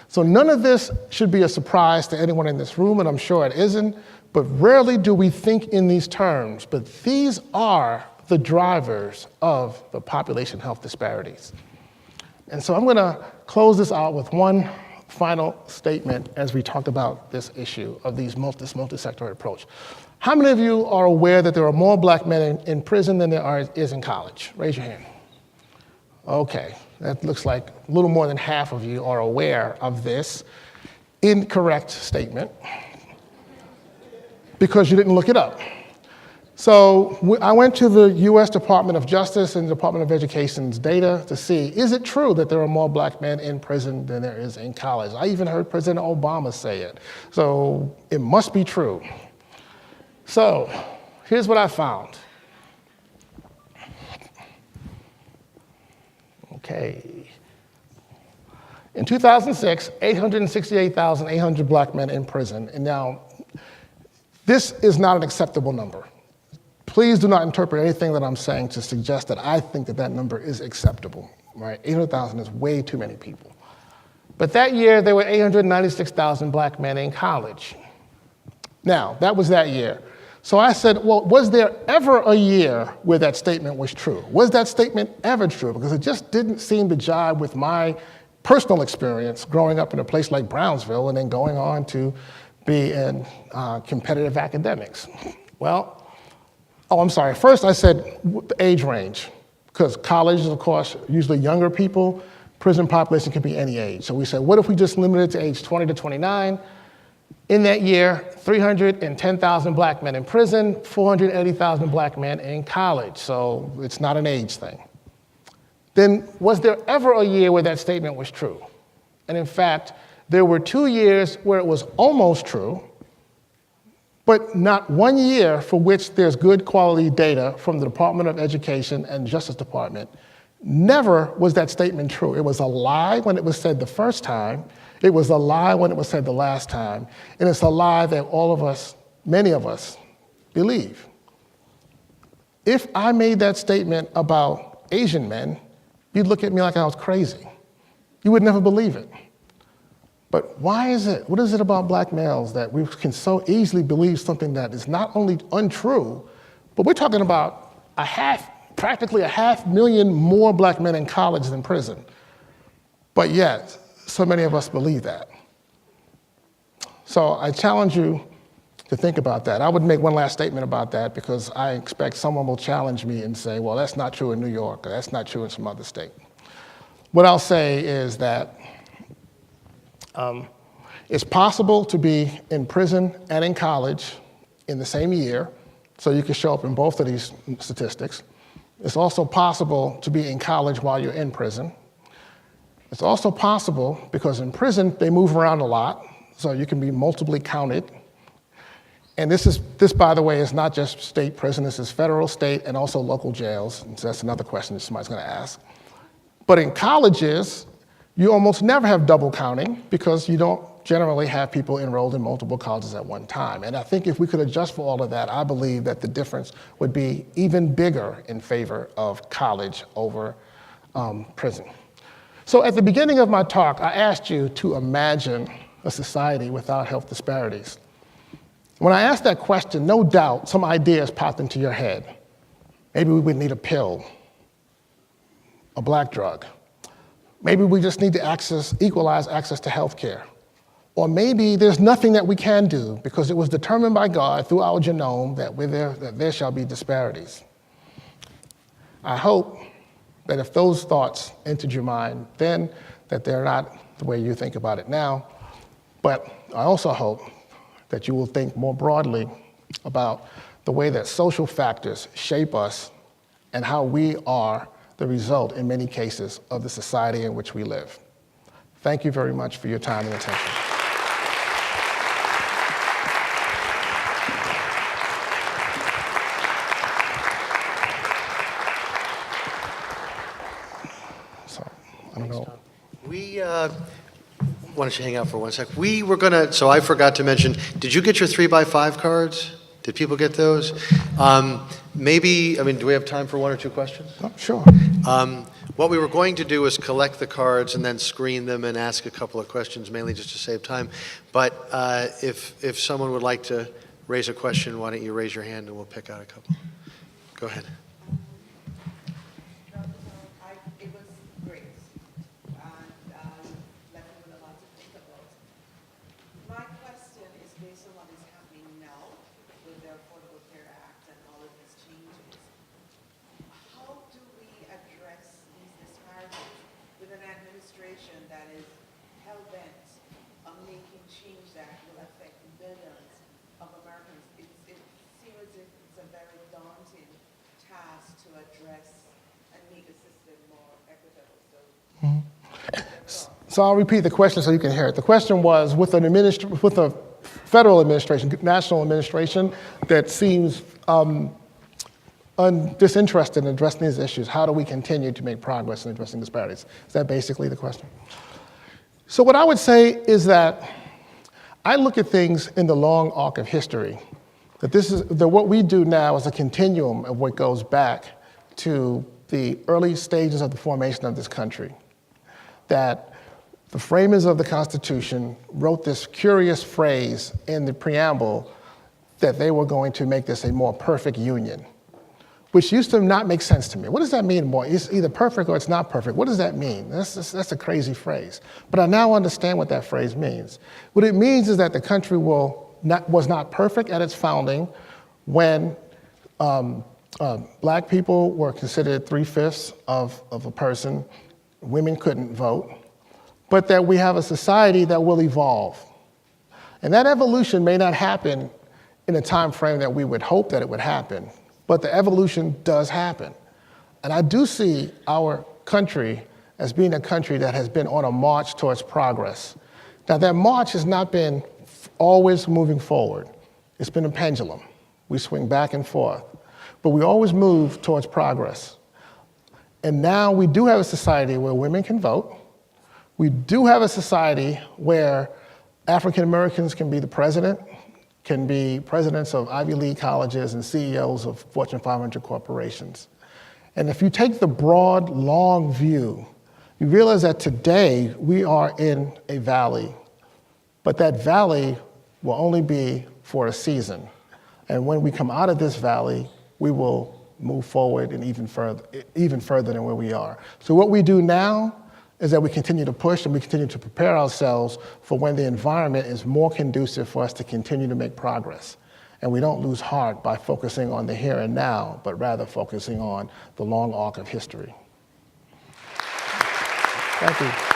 So none of this should be a surprise to anyone in this room, and I'm sure it isn't, but rarely do we think in these terms. But these are the drivers of the population health disparities. And so I'm gonna close this out with one final statement as we talk about this issue of this multi-sectoral approach. How many of you are aware that there are more black men in prison than there is in college? Raise your hand. Okay, that looks like a little more than half of you are aware of this incorrect statement because you didn't look it up. So I went to the US Department of Justice and Department of Education's data to see, is it true that there are more black men in prison than there is in college? I even heard President Obama say it. So it must be true. So here's what I found. Okay. In 2006, 868,800 black men in prison. And now, this is not an acceptable number. Please do not interpret anything that I'm saying to suggest that I think that that number is acceptable, right? 800,000 is way too many people. But that year, there were 896,000 black men in college. Now, that was that year. So I said, well, was there ever a year where that statement was true? Was that statement ever true? Because it just didn't seem to jive with my personal experience growing up in a place like Brownsville and then going on to be in competitive academics. Well, I'm sorry. First, I said the age range, because college is, of course, usually younger people. Prison population can be any age. So we said, what if we just limited it to age 20 to 29? In that year, 310,000 black men in prison, 480,000 black men in college. So it's not an age thing. Then, was there ever a year where that statement was true? And in fact, there were 2 years where it was almost true, but not 1 year for which there's good quality data from the Department of Education and Justice Department. Never was that statement true. It was a lie when it was said the first time. It was a lie when it was said the last time. And it's a lie that all of us, many of us, believe. If I made that statement about Asian men, you'd look at me like I was crazy. You would never believe it. But why is it? What is it about black males that we can so easily believe something that is not only untrue, but we're talking about practically a 500,000 more black men in college than prison. But yet, so many of us believe that. So I challenge you to think about that. I would make one last statement about that because I expect someone will challenge me and say, well, that's not true in New York, or that's not true in some other state. What I'll say is that it's possible to be in prison and in college in the same year, so you can show up in both of these statistics. It's also possible to be in college while you're in prison. It's also possible, because in prison, they move around a lot, so you can be multiply counted. And this, by the way, is not just state prison. This is federal, state, and also local jails. And so that's another question that somebody's going to ask. But in colleges, You almost never have double counting because you don't generally have people enrolled in multiple colleges at one time. And I think if we could adjust for all of that, I believe that the difference would be even bigger in favor of college over prison. So at the beginning of my talk, I asked you to imagine a society without health disparities. When I asked that question, no doubt some ideas popped into your head. Maybe we would need a pill, a black drug. Maybe we just need to equalize access to health care. Or maybe there's nothing that we can do because it was determined by God through our genome that there shall be disparities. I hope that if those thoughts entered your mind then, that they're not the way you think about it now. But I also hope that you will think more broadly about the way that social factors shape us and how we are the result, in many cases, of the society in which we live. Thank you very much for your time and attention. So, I don't know. Why don't you hang out for 1 sec? We were gonna, so I forgot to mention, did you get your 3x5 cards? Did people get those? Maybe, do we have time for 1 or 2 questions? Oh, sure. What we were going to do is collect the cards and then screen them and ask a couple of questions, mainly just to save time. But if someone would like to raise a question, why don't you raise your hand and we'll pick out a couple. Go ahead. It was great, and left me with a lot to think about. My question is based on what is happening now with the Affordable Care Act and all of these changes. How do we address these disparities with an administration that is hell-bent on making change that will affect millions of Americans? It seems as if it's a very daunting task to address and make the system more equitable. So I'll repeat the question so you can hear it. The question was, with a federal administration, national administration that seems disinterested in addressing these issues, how do we continue to make progress in addressing disparities? Is that basically the question? So what I would say is that I look at things in the long arc of history, that what we do now is a continuum of what goes back to the early stages of the formation of this country. That the framers of the Constitution wrote this curious phrase in the preamble that they were going to make this a more perfect union, which used to not make sense to me. What does that mean more? It's either perfect or it's not perfect. What does that mean? That's a crazy phrase. But I now understand what that phrase means. What it means is that the country was not perfect at its founding when black people were considered 3/5 of a person, women couldn't vote, but that we have a society that will evolve. And that evolution may not happen in a time frame that we would hope that it would happen, but the evolution does happen. And I do see our country as being a country that has been on a march towards progress. Now that march has not been always moving forward. It's been a pendulum. We swing back and forth, but we always move towards progress. And now we do have a society where women can vote. We do have a society where African Americans can be the president, can be presidents of Ivy League colleges and CEOs of Fortune 500 corporations. And if you take the broad, long view, you realize that today we are in a valley, but that valley will only be for a season. And when we come out of this valley, we will move forward and even further than where we are. So what we do now is that we continue to push and we continue to prepare ourselves for when the environment is more conducive for us to continue to make progress. And we don't lose heart by focusing on the here and now, but rather focusing on the long arc of history. Thank you.